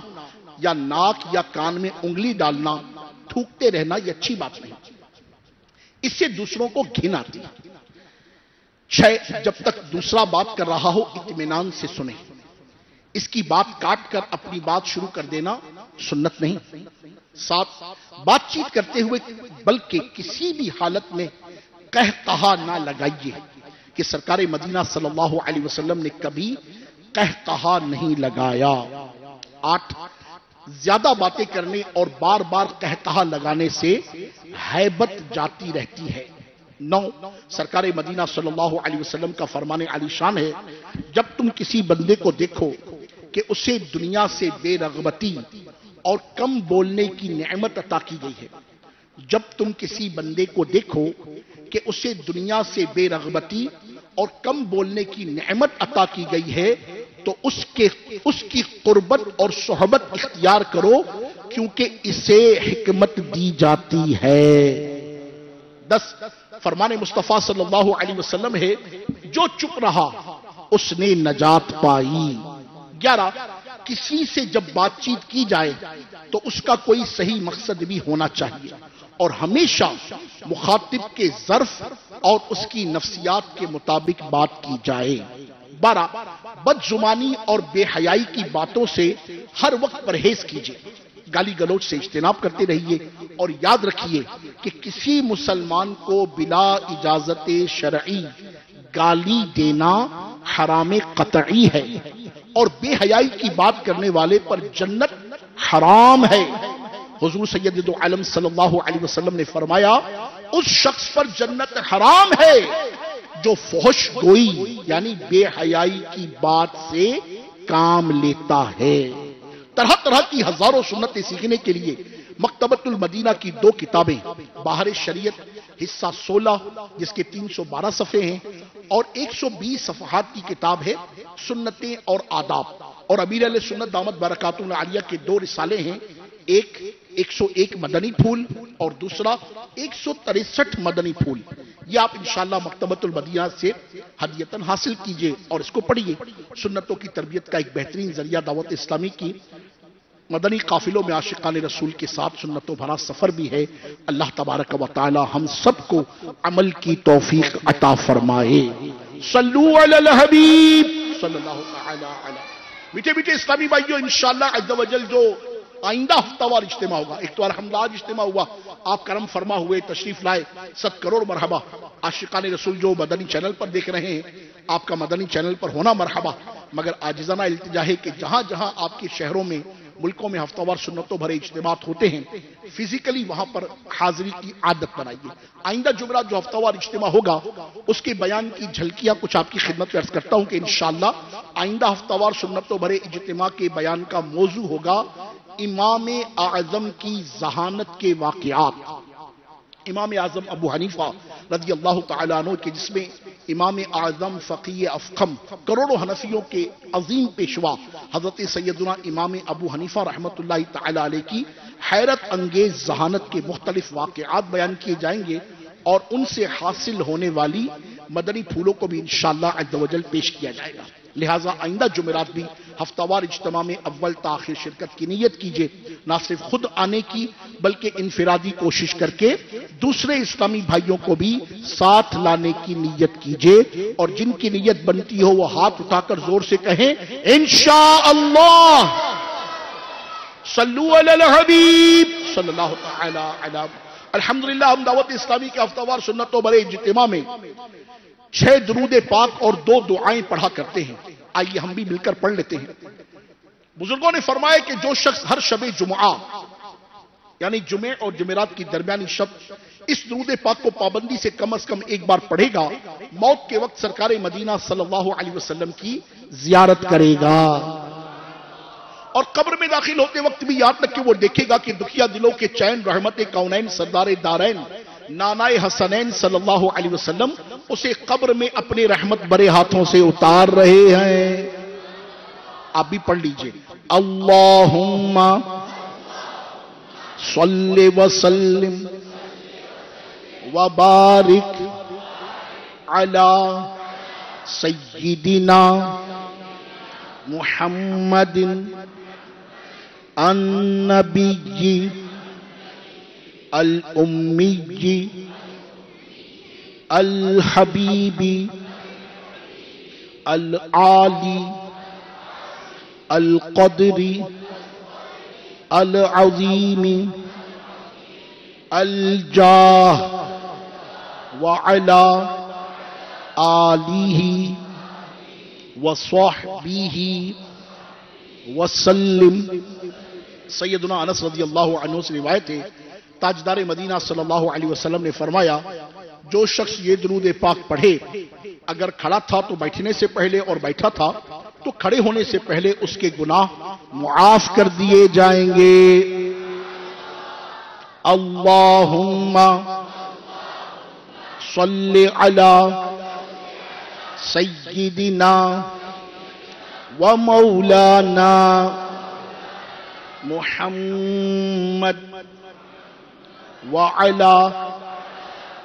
Speaker 3: یا ناک یا کان میں انگلی ڈالنا، تھوکتے رہنا، یہ اچھی بات نہیں، اس سے دوسروں کو گھن آتی ہے۔ 6، جب تک دوسرا بات کر رہا ہو اطمینان سے سنیں، اس کی بات کاٹ کر اپنی بات شروع کر دینا سنت نہیں۔ 7، بات چیت کرتے ہوئے بلکہ کسی بھی حالت میں قہقہا نہ لگائیے کہ سرکار مدینہ صلی اللہ علیہ وسلم نے کبھی قہقہا نہیں لگایا۔ 8، زیادہ باتیں کرنے اور بار بار قہقہا لگانے سے ہیبت جاتی رہتی ہے۔ 9، سرکار مدینہ صلی اللہ علیہ وسلم کا فرمان علی شان ہے، جب تم کسی بندے کو دیکھو کہ اسے دنیا سے بے رغبتی اور کم بولنے کی نعمت عطا کی گئی ہے، جب تم کسی بندے کو دیکھو کہ اسے دنیا سے بے رغبتی اور کم بولنے کی نعمت عطا کی گئی ہے تو اس کی قربت اور صحبت اختیار کرو، کیونکہ اسے حکمت دی جاتی ہے۔ 10، فرمان مصطفیٰ صلی اللہ علیہ وسلم ہے جو چپ رہا اس نے نجات پائی۔ 11 کسی سے جب بات چیت کی جائے تو اس کا کوئی صحیح مقصد بھی ہونا چاہیے اور ہمیشہ مخاطب کے ظرف اور اس کی نفسیات کے مطابق بات کی جائے۔ 12 بد زبانی اور بے حیائی کی باتوں سے ہر وقت پرہیز کیجیے، گالی گلوچ سے اجتناب کرتے رہیے اور یاد رکھیے کہ کسی مسلمان کو بلا اجازت شرعی گالی دینا حرام قطعی ہے اور بے حیائی کی بات کرنے والے پر جنت حرام ہے۔ حضور سید دو عالم صلی اللہ علیہ وسلم نے فرمایا اس شخص پر جنت حرام ہے جو فحش گوئی یعنی بے حیائی کی بات سے کام لیتا ہے۔ طرح طرح کی ہزاروں سنتیں سیکھنے کے لیے مکتبۃ المدینہ کی 2 کتابیں، باہر شریعت حصہ 16 جس کے 312 صفحے ہیں اور 120 صفحات کی کتاب ہے سنتیں اور آداب، اور امیر علیہ سنت دامت برکاتہ العالیہ کے 2 رسالے ہیں، ایک 101 مدنی پھول اور دوسرا 163 مدنی پھول۔ یہ آپ انشاءاللہ مکتبۃ المدینہ سے ہدیتاً حاصل کیجئے اور اس کو پڑھیے۔ سنتوں کی تربیت کا ایک بہترین ذریعہ دعوت اسلامی کی مدنی قافلوں میں عاشقان رسول کے ساتھ سنتوں بھرا سفر بھی ہے۔ اللہ تبارک و تعالی ہم سب کو عمل کی توفیق عطا فرمائے۔ صلو علی الحبیب صلی اللہ تعالی علی۔ میٹھے میٹھے اسلامی بھائیوں، انشاءاللہ عز و جل جو آئندہ ہفتہ وار اجتماع ہوگا، ایک تو الحمدللہ آج اجتماع ہوا، آپ کرم فرما ہوئے، تشریف لائے، 100 کروڑ مرحبا۔ عاشقان رسول جو مدنی چینل پر دیکھ رہے ہیں، آپ کا مدنی چینل پر ہونا مرحبا، مگر عاجزانہ التجا ہے کہ جہاں جہاں آپ کے شہروں میں ملکوں میں ہفتہ وار سنتوں بھرے اجتماعات ہوتے ہیں، فزیکلی وہاں پر حاضری کی عادت بنائیے۔ آئندہ جمعرات جو ہفتہ وار اجتماع ہوگا اس کے بیان کی جھلکیاں کچھ آپ کی خدمت میں عرض کرتا ہوں کہ انشاءاللہ آئندہ ہفتہ وار سنتوں بھرے اجتماع کے بیان کا موضوع ہوگا امام اعظم کی ذہانت کے واقعات۔ امام اعظم ابو حنیفہ رضی اللہ تعالیٰ عنہ کے جس میں امام اعظم فقیہ افخم کروڑوں حنفیوں کے عظیم پیشوا حضرت سیدنا امام ابو حنیفہ رحمۃ اللہ تعالیٰ علیہ کی حیرت انگیز ذہانت کے مختلف واقعات بیان کیے جائیں گے اور ان سے حاصل ہونے والی مدنی پھولوں کو بھی انشاءاللہ عز و جل پیش کیا جائے گا۔ لہٰذا آئندہ جمعرات بھی ہفتہ وار اجتماع میں اول تاخیر شرکت کی نیت کیجیے، نہ صرف خود آنے کی بلکہ انفرادی کوشش کر کے دوسرے اسلامی بھائیوں کو بھی ساتھ لانے کی نیت کیجیے، اور جن کی نیت بنتی ہو وہ ہاتھ اٹھا کر زور سے کہیں انشاءاللہ۔ صلو علی الحبیب صلی اللہ تعالی علی۔ الحمدللہ ہم دعوت اسلامی کے ہفتہ وار سنتوں بھرے اجتماع میں 6 درود پاک اور 2 دعائیں پڑھا کرتے ہیں، آئیے ہم بھی مل کر پڑھ لیتے ہیں۔ بزرگوں نے فرمایا کہ جو شخص ہر شب جمعہ یعنی جمعے اور جمعرات کی درمیانی شب اس درود پاک کو پابندی سے کم از کم ایک بار پڑھے گا، موت کے وقت سرکار مدینہ صلی اللہ علیہ وسلم کی زیارت کرے گا، اور قبر میں داخل ہوتے وقت بھی یاد تک کہ وہ دیکھے گا کہ دکھیا دلوں کے چین رحمت کونین سردار دارین نانائے حسنین صلی اللہ علیہ وسلم اسے قبر میں اپنے رحمت برے ہاتھوں سے اتار رہے ہیں۔ آپ بھی پڑھ لیجئے، اللہم صلی وسلم وبارک علی سیدنا محمد النبی الامی الحبیب العالی القدر العظیم الجاہ وعلی آلہ وصحبہ وسلم۔ سیدنا انس رضی اللہ عنہ سے روایت ہے، تاجدار مدینہ صلی اللہ علیہ وسلم نے فرمایا جو شخص یہ درود پاک پڑھے اگر کھڑا تھا تو بیٹھنے سے پہلے اور بیٹھا تھا تو کھڑے ہونے سے پہلے اس کے گناہ معاف کر دیے جائیں گے۔ اللہم صلی علی سیدنا و مولانا محمد وعلی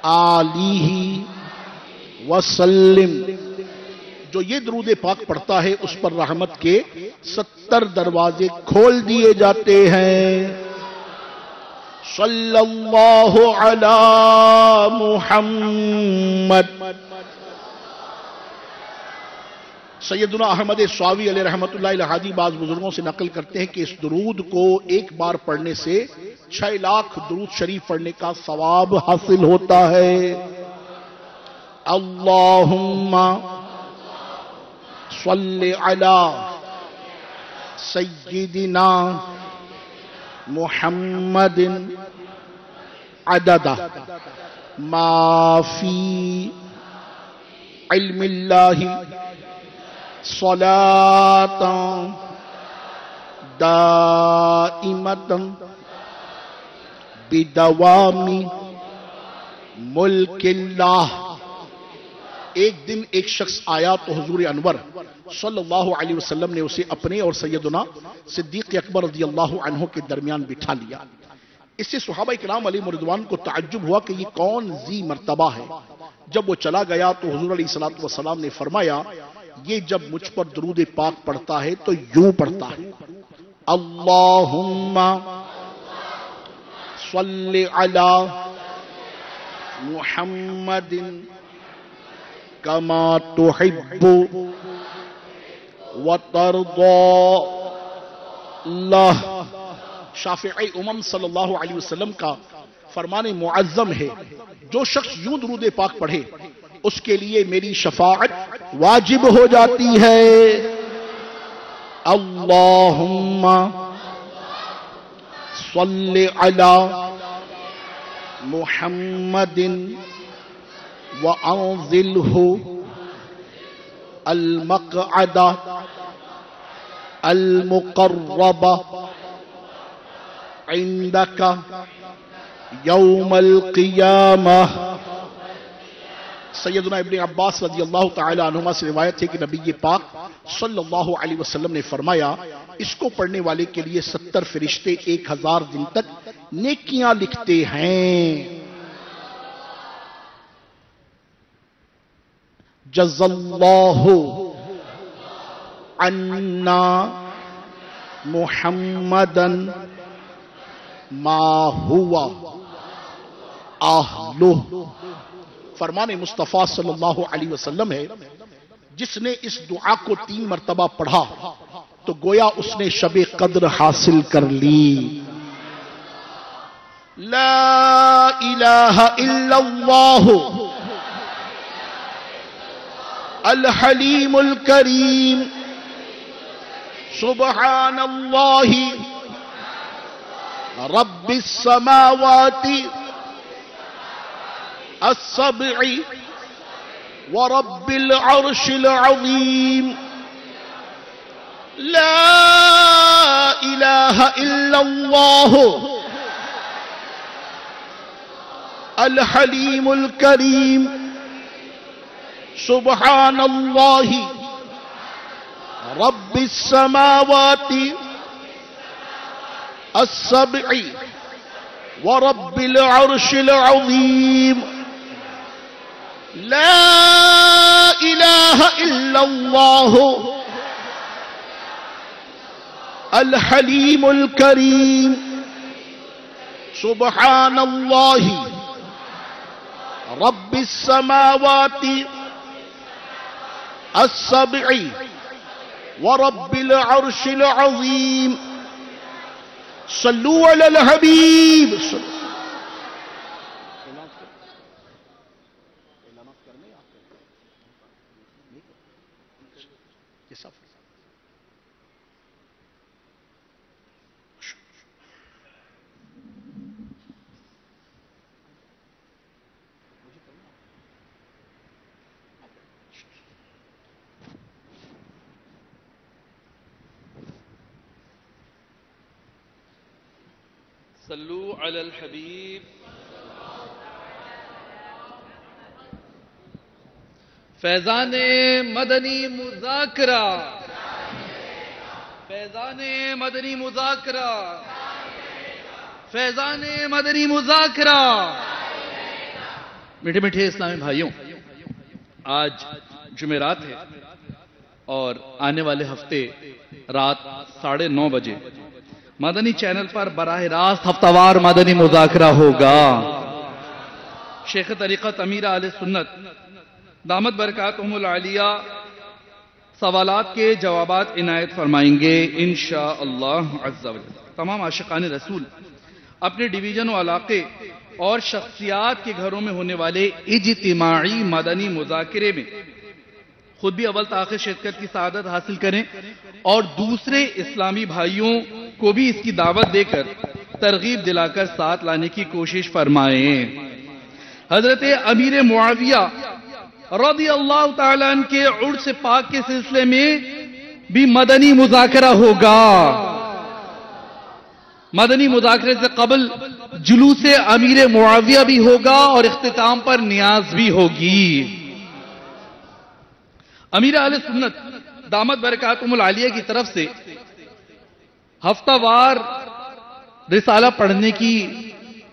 Speaker 3: آلہ وسلم. جو یہ درود پاک پڑھتا ہے اس پر رحمت کے 70 دروازے کھول دیے جاتے ہیں. صلی اللہ علی محمد. سیدنا احمد سواوی علیہ رحمت اللہ الہادی بعض بزرگوں سے نقل کرتے ہیں کہ اس درود کو ایک بار پڑھنے سے 6 لاکھ درود شریف پڑھنے کا ثواب حاصل ہوتا ہے. اللہم صلی علی سیدنا محمد عدد ما فی علم اللہ صلاة دائمة بدوام ملک اللہ. ایک دن ایک شخص آیا تو حضور انور صلی اللہ علیہ وسلم نے اسے اپنے اور سیدنا صدیق اکبر رضی اللہ عنہ کے درمیان بٹھا لیا. اس سے صحابہ کرام علیہ رضوان کو تعجب ہوا کہ یہ کون ذی مرتبہ ہے. جب وہ چلا گیا تو حضور علیہ السلام نے فرمایا یہ جب مجھ پر درود پاک پڑھتا ہے تو یوں پڑھتا ہے اللہم صلی علی محمد کما تحب وترضى. اللہ شافعی امم صلی اللہ علیہ وسلم کا فرمان معظم ہے جو شخص یوں درود پاک پڑھے اس کے لیے میری شفاعت واجب ہو جاتی ہے. اللہم صلی علی محمد وانزلہ المقعد المقرب عندک یوم القیامہ. سیدنا ابن عباس رضی اللہ تعالی عنہما سے روایت ہے کہ نبی پاک صلی اللہ علیہ وسلم نے فرمایا اس کو پڑھنے والے کے لیے 70 فرشتے 1000 دن تک نیکیاں لکھتے ہیں. جزا اللہ عنا محمدا ما ہوا اہلہ. فرمان مصطفیٰ صلی اللہ علیہ وسلم ہے جس نے اس دعا کو 3 مرتبہ پڑھا تو گویا اس نے شب قدر حاصل کر لی. لا الہ الا اللہ الحلیم الکریم سبحان اللہ رب السماوات السبع ورب العرش العظیم. لا الہ الا اللہ الحلیم الکریم سبحان اللہ رب السماوات السبع ورب العرش العظیم. لا الہ الا اللہ الحلیم الکریم سبحان اللہ رب السماوات السبع ورب العرش العظیم. صلو علی الحبیب.
Speaker 4: صلو علی الحبیب. فیضان مدنی مذاکرہ فیضان مدنی مذاکرہ فیضان مدنی مذاکرہ میٹھے میٹھے اسلامی بھائیوں، آج جمعرات ہے اور آنے والے ہفتے رات 9:30 بجے مدنی چینل پر براہ راست ہفتہ وار مدنی مذاکرہ ہوگا۔ شیخ طریقت امیر اہل سنت دامت برکاتہم العالیہ سوالات کے جوابات عنایت فرمائیں گے انشاءاللہ عز و جل۔ تمام عاشقان رسول اپنے ڈویژن و علاقے اور شخصیات کے گھروں میں ہونے والے اجتماعی مدنی مذاکرے میں خود بھی اول تاخیر شرکت کی سعادت حاصل کریں اور دوسرے اسلامی بھائیوں کو بھی اس کی دعوت دے کر ترغیب دلا کر ساتھ لانے کی کوشش فرمائیں۔ حضرت امیر معاویہ رضی اللہ تعالیٰ عنہ کے عرس پاک کے سلسلے میں بھی مدنی مذاکرہ ہوگا۔ مدنی مذاکرے سے قبل جلوس امیر معاویہ بھی ہوگا اور اختتام پر نیاز بھی ہوگی۔ امیر اہل سنت دامت برکاتہم العالیہ کی طرف سے ہفتہ وار رسالہ پڑھنے کی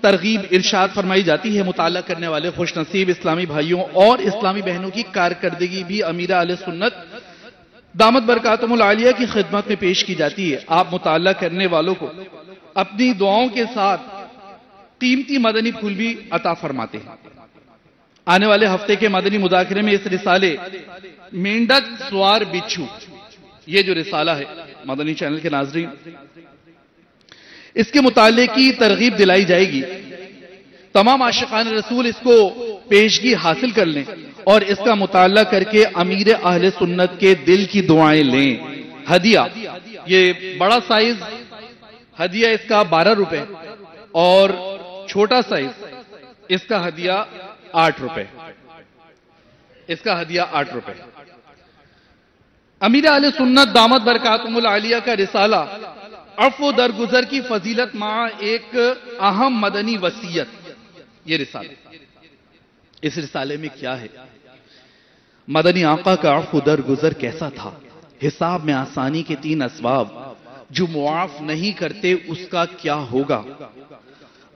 Speaker 4: ترغیب ارشاد فرمائی جاتی ہے۔ مطالعہ کرنے والے خوش نصیب اسلامی بھائیوں اور اسلامی بہنوں کی کارکردگی بھی امیر اہل سنت دامت برکاتہم العالیہ کی خدمت میں پیش کی جاتی ہے۔ آپ مطالعہ کرنے والوں کو اپنی دعاؤں کے ساتھ قیمتی مدنی پھول بھی عطا فرماتے ہیں۔ آنے والے ہفتے کے مدنی مذاکرے میں اس رسالے مینڈک سوار بچھو، یہ جو رسالہ ہے مدنی چینل کے ناظرین، اس کے مطالعے کی ترغیب دلائی جائے گی۔ تمام عاشقان رسول اس کو پیشگی حاصل کر لیں اور اس کا مطالعہ کر کے امیر اہل سنت کے دل کی دعائیں لیں۔ ہدیہ، یہ بڑا سائز ہدیہ اس کا 12 روپے اور چھوٹا سائز اس کا ہدیہ 8 روپے۔ اس کا ہدیہ 8 روپے۔ امیر اہل سنت دامت برکاتہم العالیہ کا رسالہ عفو درگزر کی فضیلت مع ایک اہم مدنی وصیت، یہ رسالہ۔ اس رسالے میں کیا ہے؟ مدنی آقا کا عفو درگزر کیسا تھا؟ حساب میں آسانی کے 3 اسباب، جو معاف نہیں کرتے اس کا کیا ہوگا؟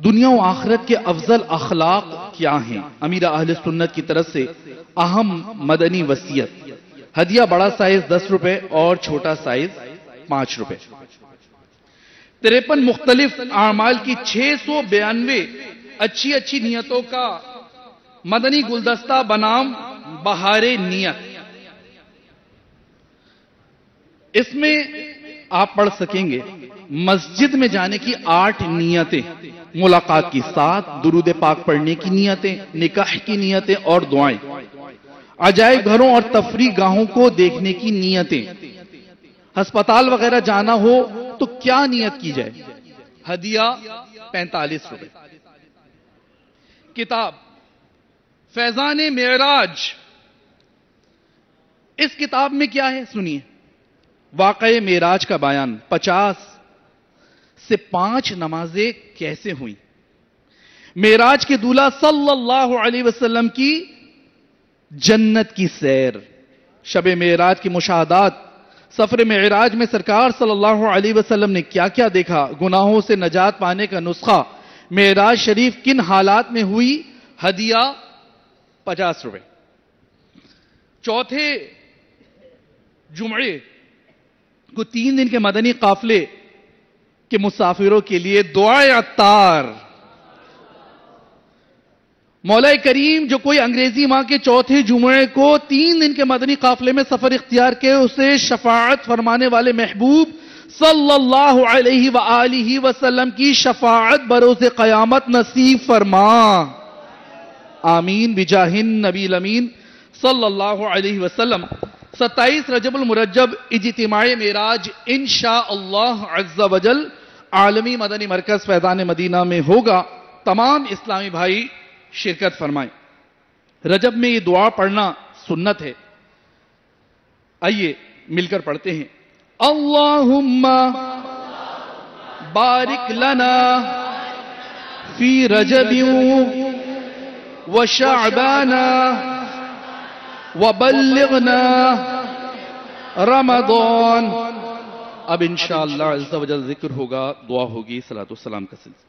Speaker 4: دنیا و آخرت کے افضل اخلاق کیا ہیں؟ امیر اہل سنت کی طرف سے اہم مدنی وصیت۔ ہدیہ بڑا سائز 10 روپے اور چھوٹا سائز 5 روپے۔ 53 مختلف اعمال کی 692 اچھی نیتوں کا مدنی گلدستہ بنام بہار نیت۔ اس میں آپ پڑھ سکیں گے مسجد میں جانے کی 8 نیتیں، ملاقات کی 7، درود پاک پڑھنے کی نیتیں، نکاح کی نیتیں اور دعائیں، عجائب گھروں اور تفریح گاہوں کو دیکھنے کی نیتیں، ہسپتال وغیرہ جانا ہو تو کیا نیت کی جائے؟ ہدیہ 45 روپے۔ کتاب فیضان معراج، اس کتاب میں کیا ہے سنیے۔ واقعہ معراج کا بیان، 50 سے 5 نمازیں کیسے ہوئیں، معراج کے دولہا صلی اللہ علیہ وسلم کی جنت کی سیر، شب معراج کی مشاہدات، سفر معراج میں سرکار صلی اللہ علیہ وسلم نے کیا کیا دیکھا، گناہوں سے نجات پانے کا نسخہ، معراج شریف کن حالات میں ہوئی، ہدیہ 50 روپے۔ چوتھے جمعے کو 3 دن کے مدنی قافلے کے مسافروں کے لیے دعائے عطار۔ مولا کریم جو کوئی انگریزی ماہ کے چوتھے جمعے کو 3 دن کے مدنی قافلے میں سفر اختیار کے اسے شفاعت فرمانے والے محبوب صلی اللہ علیہ وآلہ وسلم کی شفاعت بروز قیامت نصیب فرما، آمین بجاہ النبی الامین صلی اللہ علیہ وسلم۔ 27 رجب المرجب اجتماع معراج انشاءاللہ عز و جل عالمی مدنی مرکز فیضان مدینہ میں ہوگا۔ تمام اسلامی بھائی شرکت فرمائیں۔ رجب میں یہ دعا پڑھنا سنت ہے، آئیے مل کر پڑھتے ہیں۔ اللہم بارک لنا فی رجب و شعبان وبلغنا رمضان۔ اب انشاءاللہ عز و جل ذکر ہوگا، دعا ہوگی، صلاۃ والسلام کا سلسلہ۔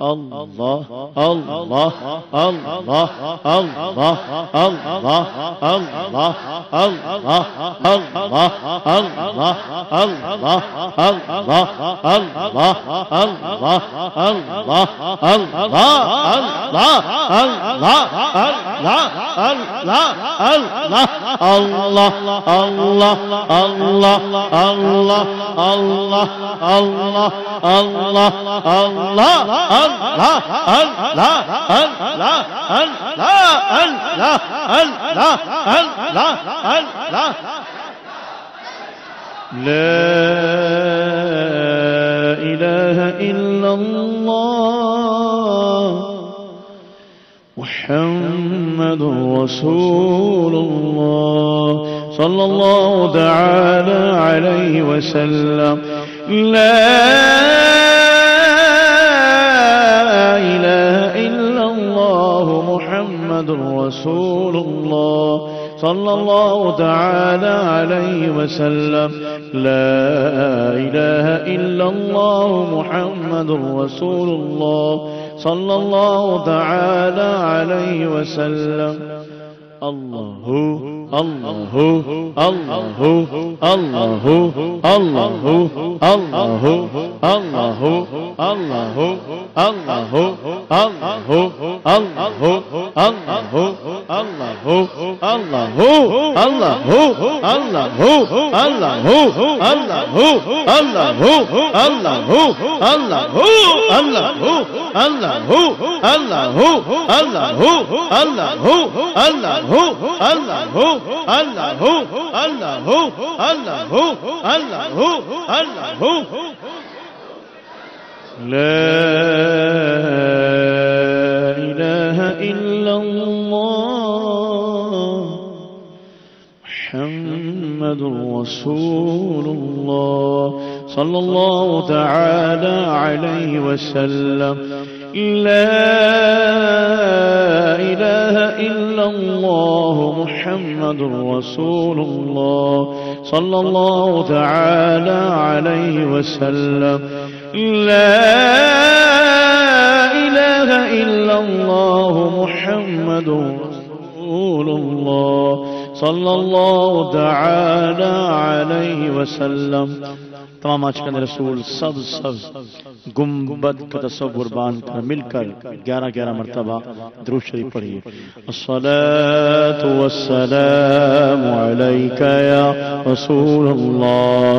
Speaker 2: الله الله الله الله الله الله الله الله الله الله الله لا إله إلا الله محمد رسول الله صلى الله تعالى عليه وسلم لا إله إلا الله محمد رسول الله صلى الله تعالى عليه وسلم لا إله إلا الله محمد رسول الله صلى الله تعالى عليه وسلم الله الله الله الله الله الله الله الله الله الله الله الله الله الله الله الله الله لا إله إلا الله محمد رسول الله صلى الله تعالى عليه وسلم لا إله إلا الله محمد رسول الله صلى الله تعالى عليه وسلم لا إله إلا الله محمد رسول الله صلى الله تعالى عليه وسلم. تمام عاشقان رسول سب گنبد کا تصور باندھ کر مل کر 11 مرتبہ درود شریف پڑھیے. الصلاة والسلام عليك يا رسول الله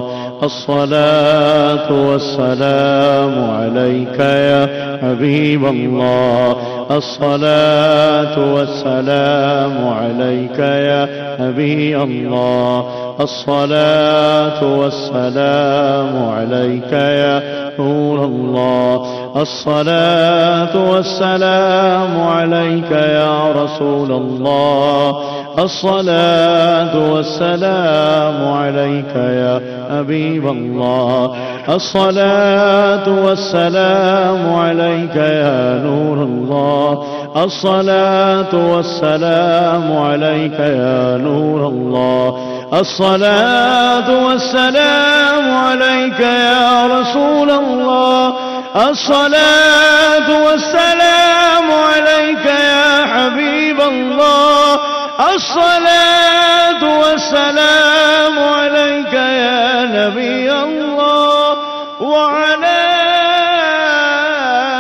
Speaker 2: الصلاة والسلام عليك يا حبيب الله الصلاة والسلام عليك يا نبي الله الصلاة والسلام عليك يا نور الله الصلاة والسلام عليك يا رسول الله الصلاة والسلام عليك يا حبيب الله الصلاة والسلام عليك يا نور الله الصلاة والسلام عليك يا نور الله الصلاة والسلام عليك يا رسول الله الصلاة والسلام عليك يا حبيب الله الصلاة والسلام عليك يا نبي الله وعلى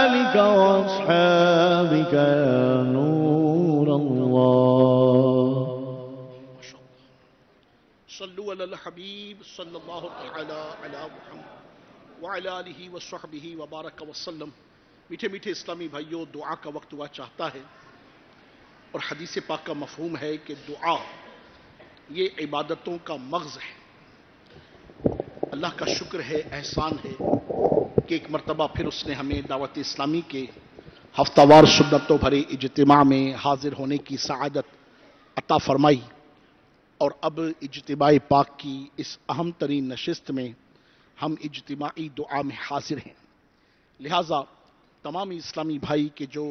Speaker 2: آلك وأصحابك يا نور الله.
Speaker 3: صلوا على الحبيب صلى الله تعالى على محمد وعلى آلہ وصحبہ وبارک وسلم. میٹھے میٹھے اسلامی بھائیوں، دعا کا وقت ہوا چاہتا ہے اور حدیث پاک کا مفہوم ہے کہ دعا یہ عبادتوں کا مغز ہے. اللہ کا شکر ہے، احسان ہے کہ ایک مرتبہ پھر اس نے ہمیں دعوت اسلامی کے ہفتہ وار سنتوں بھرے اجتماع میں حاضر ہونے کی سعادت عطا فرمائی، اور اب اجتماع پاک کی اس اہم ترین نشست میں ہم اجتماعی دعا میں حاضر ہیں. لہٰذا تمام اسلامی بھائی کے جو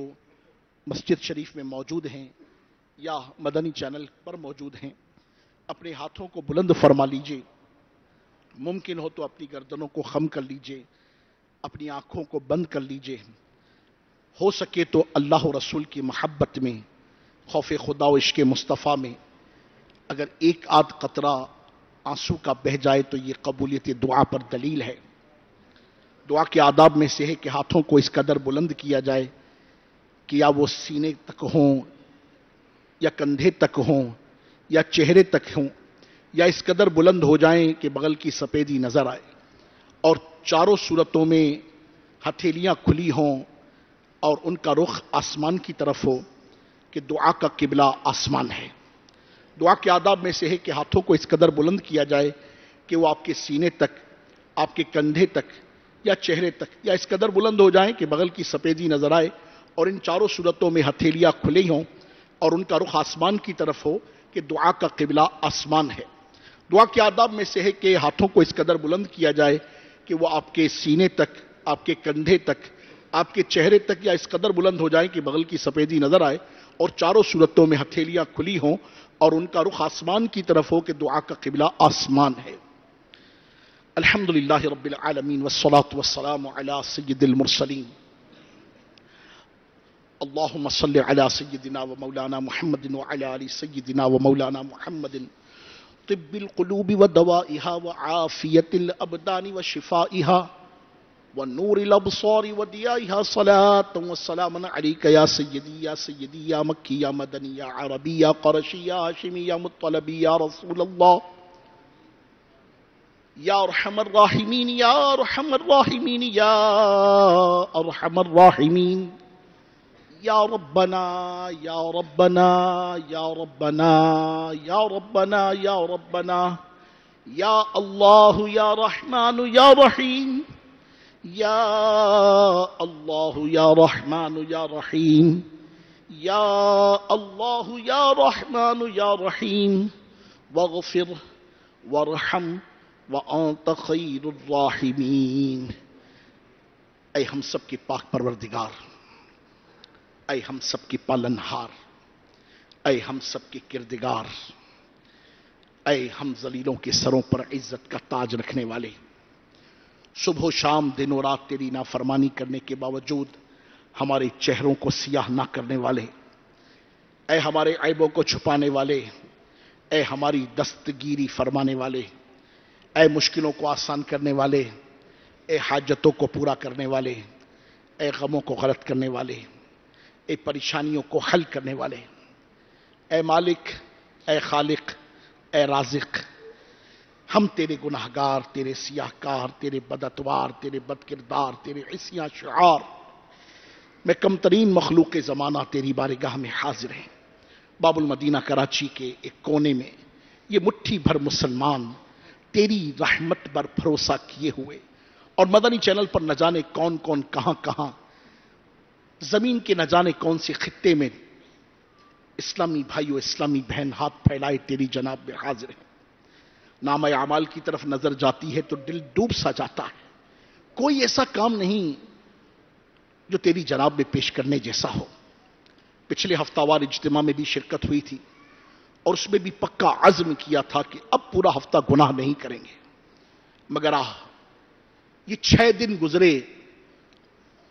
Speaker 3: مسجد شریف میں موجود ہیں یا مدنی چینل پر موجود ہیں، اپنے ہاتھوں کو بلند فرما لیجئے، ممکن ہو تو اپنی گردنوں کو خم کر لیجئے، اپنی آنکھوں کو بند کر لیجئے ہو سکے تو اللہ و رسول کی محبت میں، خوف خدا و عشق مصطفیٰ میں اگر ایک آدھ قطرہ آنسو کا بہ جائے تو یہ قبولیت دعا پر دلیل ہے۔ دعا کے آداب میں سے ہے کہ ہاتھوں کو اس قدر بلند کیا جائے کہ یا وہ سینے تک ہوں یا کندھے تک ہوں یا چہرے تک ہوں، یا اس قدر بلند ہو جائیں کہ بغل کی سفیدی نظر آئے، اور چاروں صورتوں میں ہتھیلیاں کھلی ہوں اور ان کا رخ آسمان کی طرف ہو کہ دعا کا قبلہ آسمان ہے۔ دعا کے آداب میں سے ہے کہ ہاتھوں کو اس قدر بلند کیا جائے کہ وہ آپ کے سینے تک، آپ کے کندھے تک یا چہرے تک یا اس قدر بلند ہو جائیں کہ بغل کی سفیدی نظر آئے، اور ان چاروں صورتوں میں ہتھیلیاں کھلی ہوں اور ان کا رخ آسمان کی طرف ہو کہ دعا کا قبلہ آسمان ہے۔ دعا کے آداب میں سے ہے کہ ہاتھوں کو اس قدر بلند کیا جائے کہ وہ آپ کے سینے تک، آپ کے کندھے تک، آپ کے چہرے تک یا اس قدر بلند ہو جائیں کہ بغل کی سفیدی نظر آئے، اور چاروں صورتوں میں ہتھیلیاں کھلی ہوں اور ان کا رخ آسمان کی طرف ہو کہ دعا کا قبلہ آسمان ہے۔ الحمدللہ رب العالمین والصلاة والسلام علی سید المرسلین، اللہم صل علی سیدنا و مولانا محمد وعلی آل سیدنا و مولانا محمد طب القلوب ودوائها وعافیت الابدان وشفائها ونور الابصار ودیائها صلاة وسلام علیک یا سیدی یا مکی یا مدنی یا عربی یا قرشی یا ہاشمی یا مطلبی یا رسول اللہ یا ارحم الراحمین یا ارحم الراحمین یا ارحم الراحمین یا ربنا یا ربنا یا ربنا یا ربنا یا ربنا یا اللہ یا رحمان یا رحیم یا اللہ یا رحمان یا رحیم یا اللہ یا رحمان یا رحیم واغفر وارحم وانت خیر الراحمین۔ اے ہم سب کے پاک پروردگار، اے ہم سب کی پالنہار، اے ہم سب کے کردگار، اے ہم ذلیلوں کے سروں پر عزت کا تاج رکھنے والے، صبح و شام دن و رات تیری نافرمانی کرنے کے باوجود ہمارے چہروں کو سیاہ نہ کرنے والے، اے ہمارے عیبوں کو چھپانے والے، اے ہماری دستگیری فرمانے والے، اے مشکلوں کو آسان کرنے والے، اے حاجتوں کو پورا کرنے والے، اے غموں کو غلط کرنے والے، اے پریشانیوں کو حل کرنے والے، اے مالک، اے خالق، اے رازق، ہم تیرے گناہگار، تیرے سیاہکار، تیرے بداتوار، تیرے بدکردار، تیرے عصیاں شعار میں کم ترین مخلوق زمانہ تیری بارگاہ میں حاضر ہیں۔ باب المدینہ کراچی کے ایک کونے میں یہ مٹھی بھر مسلمان تیری رحمت پر بھروسہ کیے ہوئے، اور مدنی چینل پر نہ جانے کون کون کہاں کہاں زمین کے نہ جانے کون سے خطے میں اسلامی بھائیو، اسلامی بہن ہاتھ پھیلائے تیری جناب میں حاضر ہیں۔ نامہ اعمال کی طرف نظر جاتی ہے تو دل ڈوب سا جاتا ہے، کوئی ایسا کام نہیں جو تیری جناب میں پیش کرنے جیسا ہو۔ پچھلے ہفتہ وار اجتماع میں بھی شرکت ہوئی تھی، اور اس میں بھی پکا عزم کیا تھا کہ اب پورا ہفتہ گناہ نہیں کریں گے، مگر یہ 6 دن گزرے،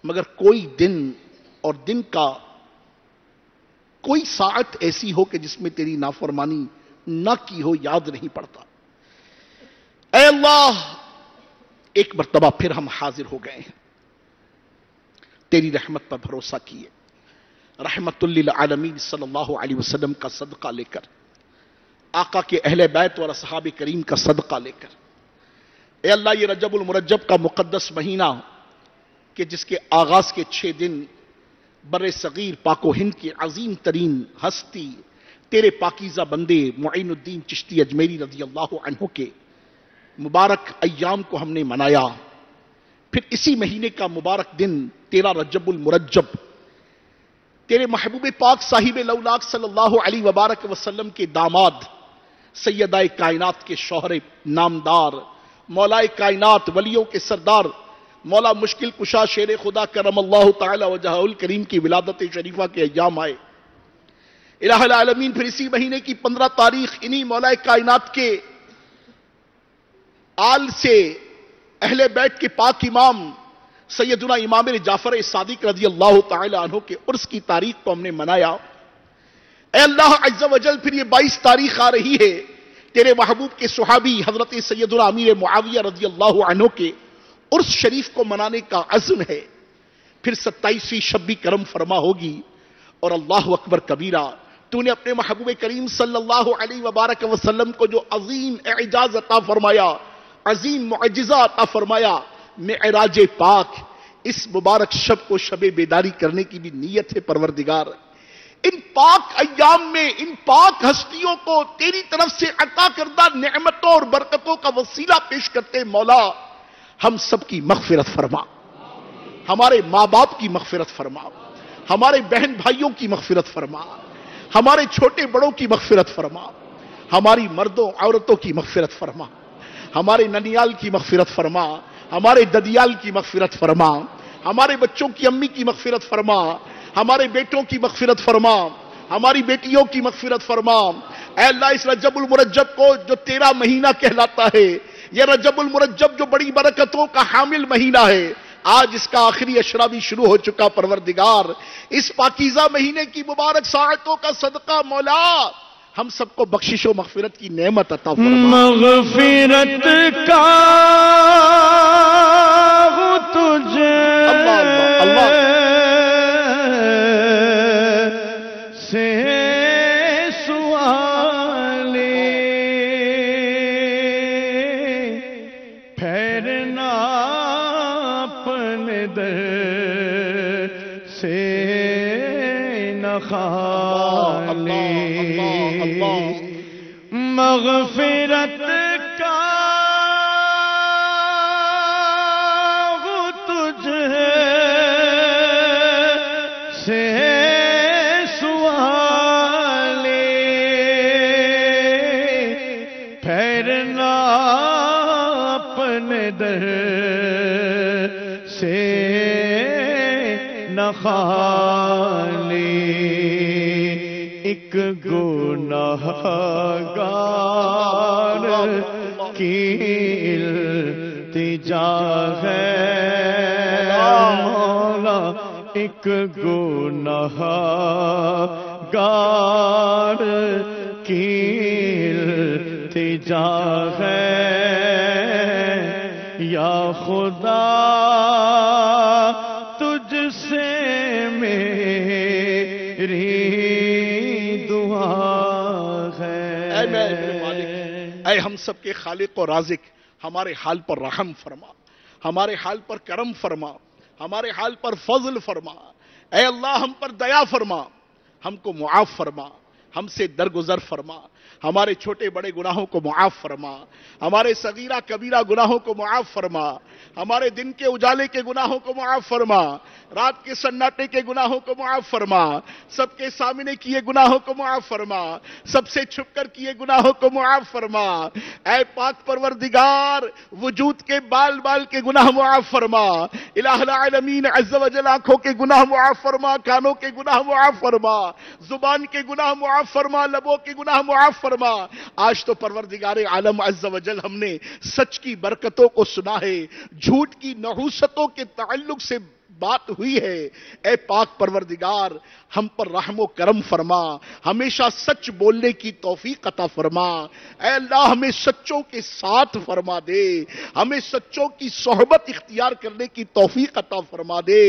Speaker 3: مگر کوئی دن اور دن کا کوئی ساعت ایسی ہو کہ جس میں تیری نافرمانی نہ کی ہو یاد نہیں پڑتا۔ اے اللہ، ایک مرتبہ پھر ہم حاضر ہو گئے ہیں تیری رحمت پر بھروسہ کیے، رحمت للعالمین صلی اللہ علیہ وسلم کا صدقہ لے کر، آقا کے اہل بیت اور اصحاب کریم کا صدقہ لے کر۔ اے اللہ، یہ رجب المرجب کا مقدس مہینہ کہ جس کے آغاز کے 6 دن بر صغیر پاک و ہند کی عظیم ترین ہستی تیرے پاکیزہ بندے معین الدین چشتی اجمیری رضی اللہ عنہ کے مبارک ایام کو ہم نے منایا، پھر اسی مہینے کا مبارک دن 13 رجب المرجب تیرے محبوب پاک صاحب لولاک صلی اللہ علیہ وبارک وسلم کے داماد، سیدہ کائنات کے شوہر نامدار، مولا کائنات، ولیوں کے سردار، مولا مشکل کشا شیر خدا کرم اللہ تعالی وجہہ الکریم کی ولادت شریفہ کے ایام آئے۔ الہ العالمین پھر اسی مہینے کی 15 تاریخ انہی مولا کائنات کے آل سے، اہل بیت کے پاک امام سیدنا امام جعفر صادق رضی اللہ تعالی عنہ کے عرس کی تاریخ کو ہم نے منایا. اے اللہ عز و جل، پھر یہ 22 تاریخ آ رہی ہے، تیرے محبوب کے صحابی حضرت سیدنا امیر معاویہ رضی اللہ عنہ کے عرس شریف کو منانے کا عزم ہے. پھر 27ویں شب بھی کرم فرما ہوگی. اور اللہ اکبر کبیرہ، تو نے اپنے محبوب کریم صلی اللہ علیہ وبارک وسلم کو جو عظیم اعجاز عطا فرمایا، عظیم معجزہ عطا فرمایا، معراج پاک، اس مبارک شب کو شب بیداری کرنے کی بھی نیت ہے پروردگار. ان پاک ایام میں ان پاک ہستیوں کو تیری طرف سے عطا کردہ نعمتوں اور برکتوں کا وسیلہ پیش کرتے مولا، ہم سب کی مغفرت فرما، ہمارے ماں باپ کی مغفرت فرما، ہمارے بہن بھائیوں کی مغفرت فرما، ہمارے چھوٹے بڑوں کی مغفرت فرما، ہماری مردوں عورتوں کی مغفرت فرما، ہمارے ننیال کی مغفرت فرما، ہمارے ددیال کی مغفرت فرما، ہمارے بچوں کی امی کی مغفرت فرما، ہمارے بیٹوں کی مغفرت فرما، ہماری بیٹیوں کی مغفرت فرما. اے اللہ اس رجب المرجب کو جو تیرا مہینہ کہلاتا ہے، یہ رجب المرجب جو بڑی برکتوں کا حامل مہینہ ہے، آج اس کا آخری اشرا بھی شروع ہو چکا. پروردگار اس پاکیزہ مہینے کی مبارک ساعتوں کا صدقہ مولا ہم سب کو بخشش و مغفرت کی نعمت عطا فرما.
Speaker 2: مغفرت کا ہو تجھے
Speaker 3: اللہ اللہ اللہ
Speaker 2: سے سوالی، پھیرنا اپنے در سے نہ خالی. مغفرت کا ہو تجھے سے سوالی، پھیرنا اپنے در سے نہ خالی. ایک گنہگار کی التجا ہے مولا، ایک گنہگار کی التجا ہے. یا خدا تجھ سے میری
Speaker 3: اے میرے مالک، اے ہم سب کے خالق و رازق، ہمارے حال پر رحم فرما، ہمارے حال پر کرم فرما، ہمارے حال پر فضل فرما. اے اللہ ہم پر دیا فرما، ہم کو معاف فرما، ہم سے درگزر فرما، ہمارے چھوٹے بڑے گناہوں کو معاف فرما، ہمارے صغیرہ کبیرہ گناہوں کو معاف فرما، ہمارے دن کے اجالے کے گناہوں کو معاف فرما، رات کے سناٹے کے گناہوں کو معاف فرما، سب کے سامنے کیے گناہوں کو معاف فرما، سب سے چھپ کر کیے گناہوں کو معاف فرما. اے پاک پروردگار، وجود کے بال بال کے گناہ معاف فرما، الہ العالمین عز و جل آنکھوں کے گناہ معاف فرما، کانوں کے گناہ معاف فرما، زبان کے گناہ معاف فرما، لبوں کے گناہ معاف فرما. آج تو پروردگار عالم عز و جل ہم نے سچ کی برکتوں کو سنا ہے، جھوٹ کی نحوستوں کے تعلق سے بات ہوئی ہے. اے پاک پروردگار ہم پر رحم و کرم فرما، ہمیشہ سچ بولنے کی توفیق عطا فرما. اے اللہ ہمیں سچوں کے ساتھ فرما دے، ہمیں سچوں کی صحبت اختیار کرنے کی توفیق عطا فرما دے،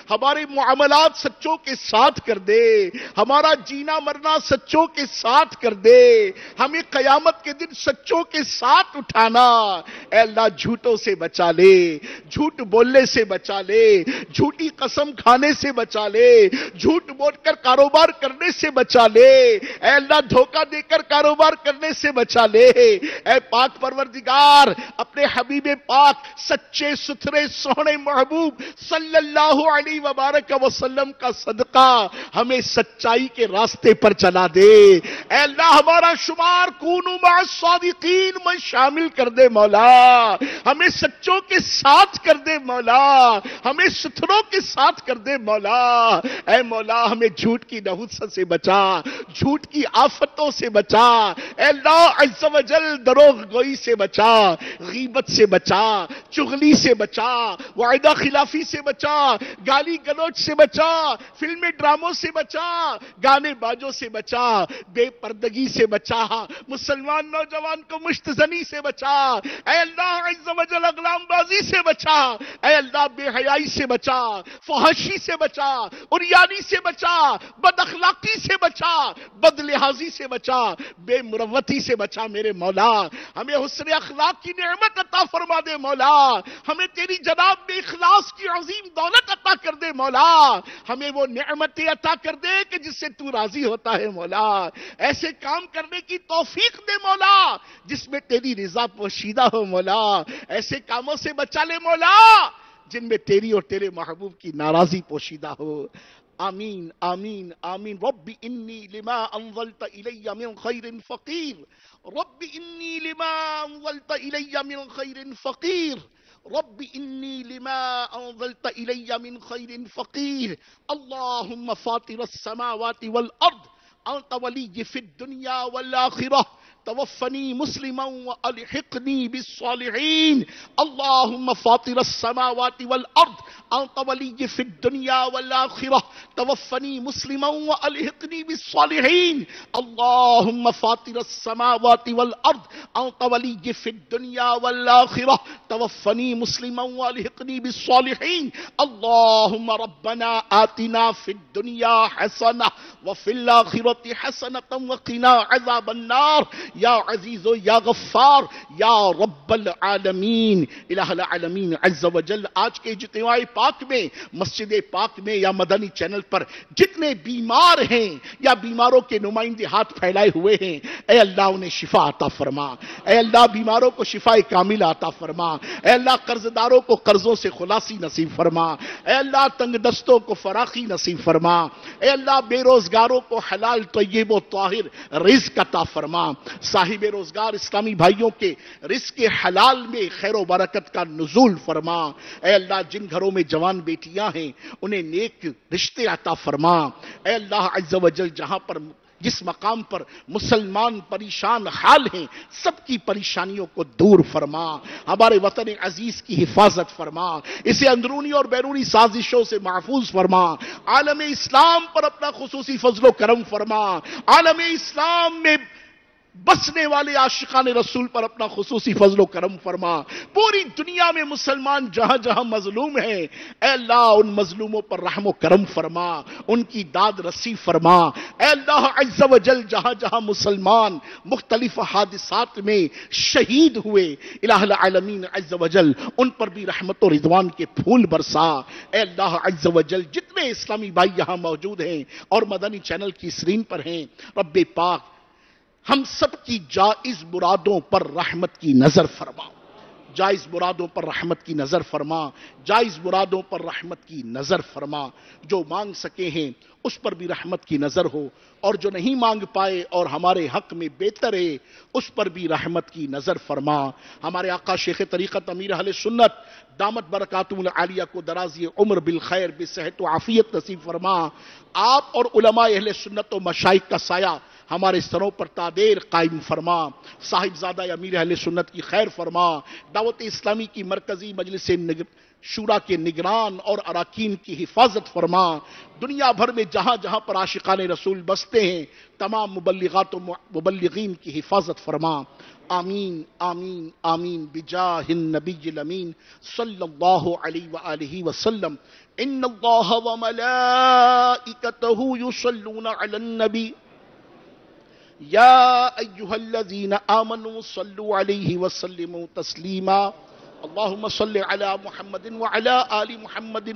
Speaker 3: ہمارے معاملات سچوں کے ساتھ کر دے، ہمارا جینا مرنا سچوں کے ساتھ کر دے، ہمیں قیامت کے دن سچوں کے ساتھ اٹھانا. اے اللہ جھوٹوں سے بچا لے، جھوٹ بولنے سے بچا لے، جھوٹی قسم کھانے سے بچا لے، جھوٹ بول کر کاروبار کرنے سے بچا لے. اے اللہ دھوکہ دے کر کاروبار کرنے سے بچا لے. اے پاک پروردگار اپنے حبیب پاک سچے ستھرے سونے محبوب صلی اللہ علیہ وبارک وسلم کا صدقہ ہمیں سچائی کے راستے پر چلا دے. اے اللہ ہمارا شمار کونوا مع الصادقین میں شامل کر دے مولا، ہمیں سچوں کے ساتھ کر دے مولا، ہمیں ستھروں دوسروں کے ساتھ کر دے مولا۔ اے مولا ہمیں جھوٹ کی نحوست سے بچا، جھوٹ کی آفتوں سے بچا، اے اللہ عز و جل دروغ گوئی سے بچا، غیبت سے بچا، چغلی سے بچا، وعدہ خلافی سے بچا، گالی گلوچ سے بچا، فلمی ڈراموں سے بچا، گانے باجوں سے بچا، بے پردگی سے بچا، مسلمان نوجوان کو مشت زنی سے بچا، اے اللہ عز و جل اغلام بازی سے بچا، اے اللہ بے حیائی سے بچا، فحشی سے بچا، عریانی سے بچا، بد اخلاقی سے بچا، بد لحاظی سے بچا، بے مروتی سے بچا میرے مولا۔ ہمیں حسن اخلاق کی نعمت عطا فرما دے مولا، ہمیں تیری جناب میں اخلاص کی عظیم دولت عطا کر دے مولا، ہمیں وہ نعمتیں عطا کر دے کہ جس سے تو راضی ہوتا ہے مولا، ایسے کام کرنے کی توفیق دے مولا جس میں تیری رضا پوشیدہ ہو مولا، ایسے کاموں سے بچا لے مولا جن میں تیری اور تیرے محبوب کی ناراضی پوشیدہ ہو۔ آمین آمین آمین۔ رب انی لما انزلت الی من خیر فقیر، رب انی لما انزلت الی من خیر فقیر، رب انی لما انزلت الی من خیر فقیر۔ اللہم فاطر السماوات والارض انت ولی فی الدنیا والآخرہ، توفنی مسلما والحقنی بالصالحین۔ اللہم فاطر السماوات والارض انت ولی فی الدنیا والآخرہ، توفنی مسلما والحقنی بالصالحین۔ اللہم فاطر السماوات والارض انت ولی فی الدنیا والآخرہ، توفنی مسلما والحقنی بالصالحین۔ اللہم ربنا آتنا فی الدنیا حسنہ وفی الآخرۃ حسنۃ وقنا عذاب النار، یا عزیز و یا غفار یا رب العالمین۔ الہ العالمین عز و جل آج کے اجتماع پاک میں، مسجد پاک میں یا مدنی چینل پر جتنے بیمار ہیں یا بیماروں کے نمائندے ہاتھ پھیلائے ہوئے ہیں، اے اللہ انہیں شفا عطا فرما، اے اللہ بیماروں کو شفا کاملہ عطا فرما، اے اللہ قرض داروں کو قرضوں سے خلاصی نصیب فرما، اے اللہ تنگ دستوں کو فراخی نصیب فرما، اے اللہ بے روزگاروں کو حلال طیب و طاہر رزق عطا فرما، صاحب روزگار اسلامی بھائیوں کے رزق حلال میں خیر و برکت کا نزول فرما، اے اللہ جن گھروں میں جوان بیٹیاں ہیں انہیں نیک رشتے عطا فرما، اے اللہ عز و جل جہاں پر جس مقام پر مسلمان پریشان حال ہیں سب کی پریشانیوں کو دور فرما، ہمارے وطن عزیز کی حفاظت فرما، اسے اندرونی اور بیرونی سازشوں سے محفوظ فرما، عالم اسلام پر اپنا خصوصی فضل و کرم فرما، عالم اسلام میں بسنے والے عاشقان رسول پر اپنا خصوصی فضل و کرم فرما، پوری دنیا میں مسلمان جہاں جہاں مظلوم ہیں اے اللہ ان مظلوموں پر رحم و کرم فرما، ان کی داد رسی فرما، اے اللہ عز و جل جہاں جہاں مسلمان مختلف حادثات میں شہید ہوئے الہ العالمین عز و جل ان پر بھی رحمت و رضوان کے پھول برسا، اے اللہ عز و جل جتنے اسلامی بھائی یہاں موجود ہیں اور مدنی چینل کی اسکرین پر ہیں رب پاک ہم سب کی جائز مرادوں پر رحمت کی نظر فرما، جائز مرادوں پر رحمت کی نظر فرما، جائز مرادوں پر رحمت کی نظر فرما، جو مانگ سکے ہیں اس پر بھی رحمت کی نظر ہو، اور جو نہیں مانگ پائے اور ہمارے حق میں بہتر ہے اس پر بھی رحمت کی نظر فرما۔ ہمارے آقا شیخ طریقت امیر اہل سنت دامت برکاتہم العالیہ کو درازی عمر بالخیر بصحت و عافیت نصیب فرما، آپ اور علماء اہل سنت و مشائخ کا سایہ ہمارے سروں پر تادیر قائم فرما، صاحبزادہ امیر اہل سنت کی خیر فرما، دعوت اسلامی کی مرکزی مجلس شورا کے نگران اور اراکین کی حفاظت فرما، دنیا بھر میں جہاں جہاں پر عاشقان رسول بستے ہیں تمام مبلغات و مبلغین کی حفاظت فرما، آمین آمین آمین بجاہ النبی الامین صلی اللہ علیہ وآلہ وسلم۔ ان اللہ وملائکتہ یصلون علی النبی یا ایہا الذین آمنوا صلوا علیہ وسلموا تسلیما، اللہم صل علی محمد وعلی آل محمد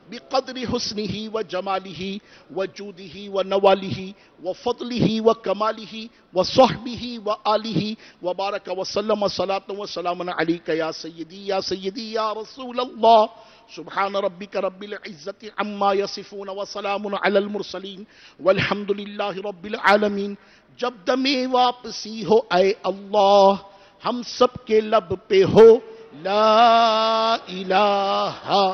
Speaker 3: بقدر حسنہ وجمالہ وجودہ ونوالہ وفضلہ وکمالہ وصحبہ وآلہ وبارک وسلم صلاة وسلام علیک یا سیدی یا رسول اللہ۔ سبحان ربک رب العزت عما یصفون وسلام علی المرسلین والحمد للہ رب العالمین۔ جب دم واپسی ہو اے اللہ ہم سب کے لب پہ ہو لا الہ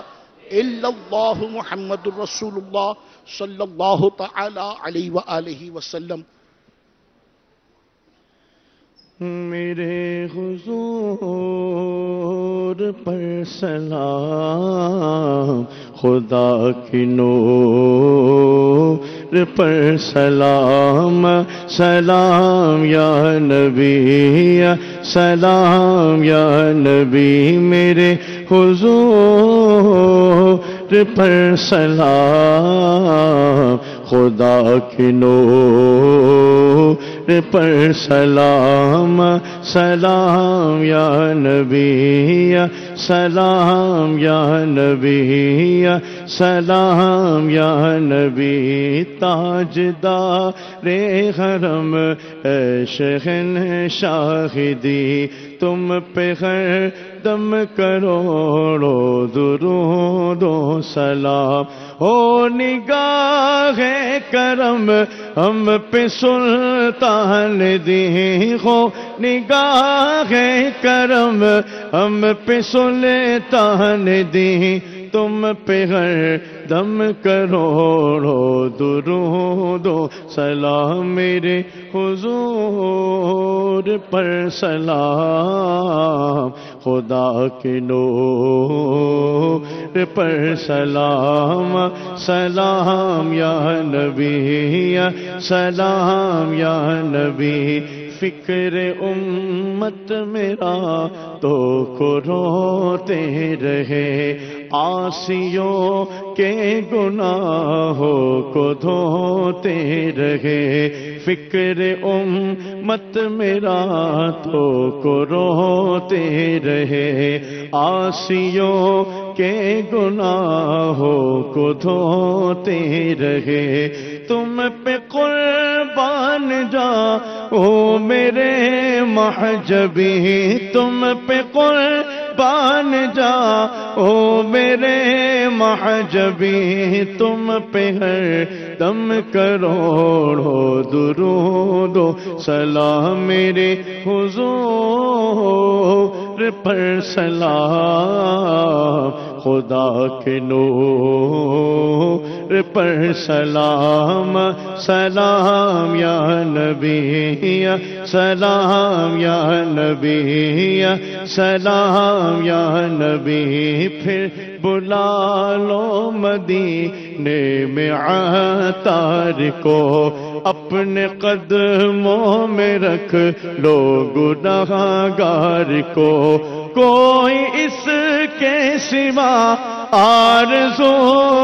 Speaker 3: الا اللہ محمد الرسول اللہ صلی اللہ تعالی علیہ وآلہ وسلم۔
Speaker 2: میرے حضور پر سلام، خدا کی نور پر سلام، سلام یا نبی یا سلام یا نبی، میرے حضور پر سلام، خدا کی نور پر سلام، سلام یا نبی یا سلام یا نبی یا سلام یا نبی، تاجدار حرم اے شہن شاہدی، تم پہ ہر دم کروڑوں درود و سلام، ہو نگاہ کرم ہم پہ سلطان دی، ہو نگاہ کرم ہم پہ سلطان دی، تم پہ ہر دم کروڑوں درود و سلام، میرے حضور پر سلام، خدا کے نور پر سلام، سلام یا نبی یا سلام یا نبی، فکر امت میرا تو کو روتے رہے، عاصیوں کے گناہوں کو دھوتے رہے، فکر امت میرا تو کو روتے رہے، عاصیوں کے گناہوں کو دھوتے رہے، تم پہ قربان جاؤ میرے محجبی، تم پہ قربان جاؤ میرے محجبی، تم پہ ہر دم کروڑوں درود و سلام، میرے حضور پر سلام، خدا کے نور پر سلام، سلام یا نبی یا سلام یا نبی یا سلام یا نبی، پھر بلا لو مدینے میں عطار کو، اپنے قدموں میں رکھ لو گناہگار کو، کوئی اس کے سوا آرزو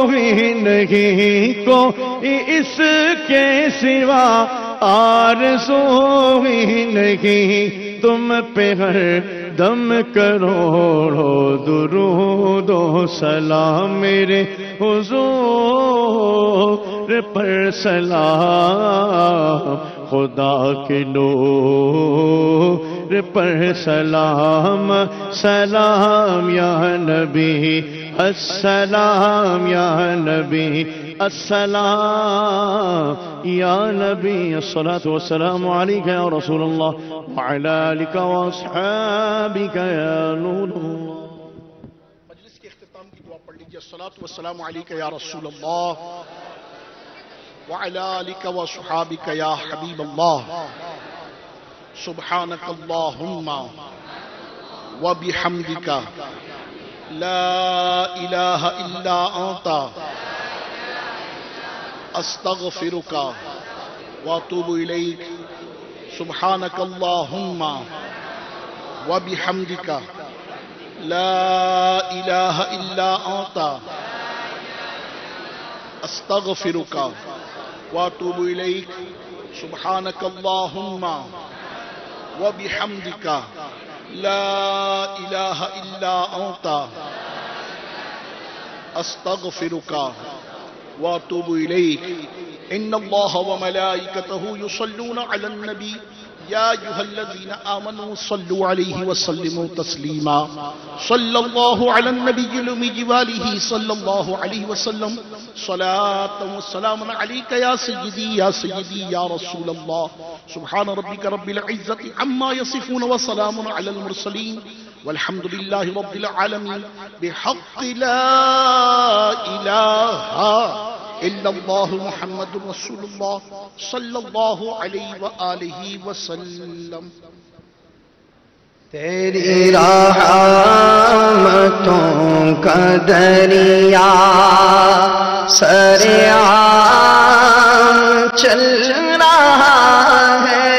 Speaker 2: ہی نہیں، کوئی اس کے سوا آرزو ہی نہیں، تم پہ ہر دم کروڑوں درود و سلام، میرے حضور پر سلام، خدا کے نور پر سلام، سلام یا نبی، السلام یا نبی، السلام یا نبی، الصلاة والسلام علیکہ یا رسول اللہ وعلی آلک واصحابک یا نور اللہ۔
Speaker 3: مجلس کے اختتام کی دعا پڑھ لیجیے، الصلاة والسلام علیکہ یا رسول اللہ وعلی آلک واصحابک یا حبیب اللہ، سبحانک اللہم وبحمدک لا الہ الا انت استغفرک واتوب الیک، سبحانک اللہم وبحمدک لا الہ الا انت استغفرک واتوب الیک، سبحانک اللہم وبحمدک لا الہ الا انت استغفرک واتوب الیک، ان اللہ وملائکتہ یصلون علی النبی یا ایھا الذین آمنوا صلوا علیہ وسلموا تسلیما، صلی اللہ علی النبی الأمی وآلہ صلی اللہ علیہ وسلم، صلاۃ وسلام علیک یا سیدی یا رسول اللہ، سبحان ربک رب العزت عما یصفون وسلام علی المرسلین والحمد للہ رب العالمین بحق لا الہ الا اللہ محمد رسول اللہ صلی اللہ علیہ وآلہ وسلم.
Speaker 1: تیری رحمتوں کا دریا سریعان چل رہا ہے.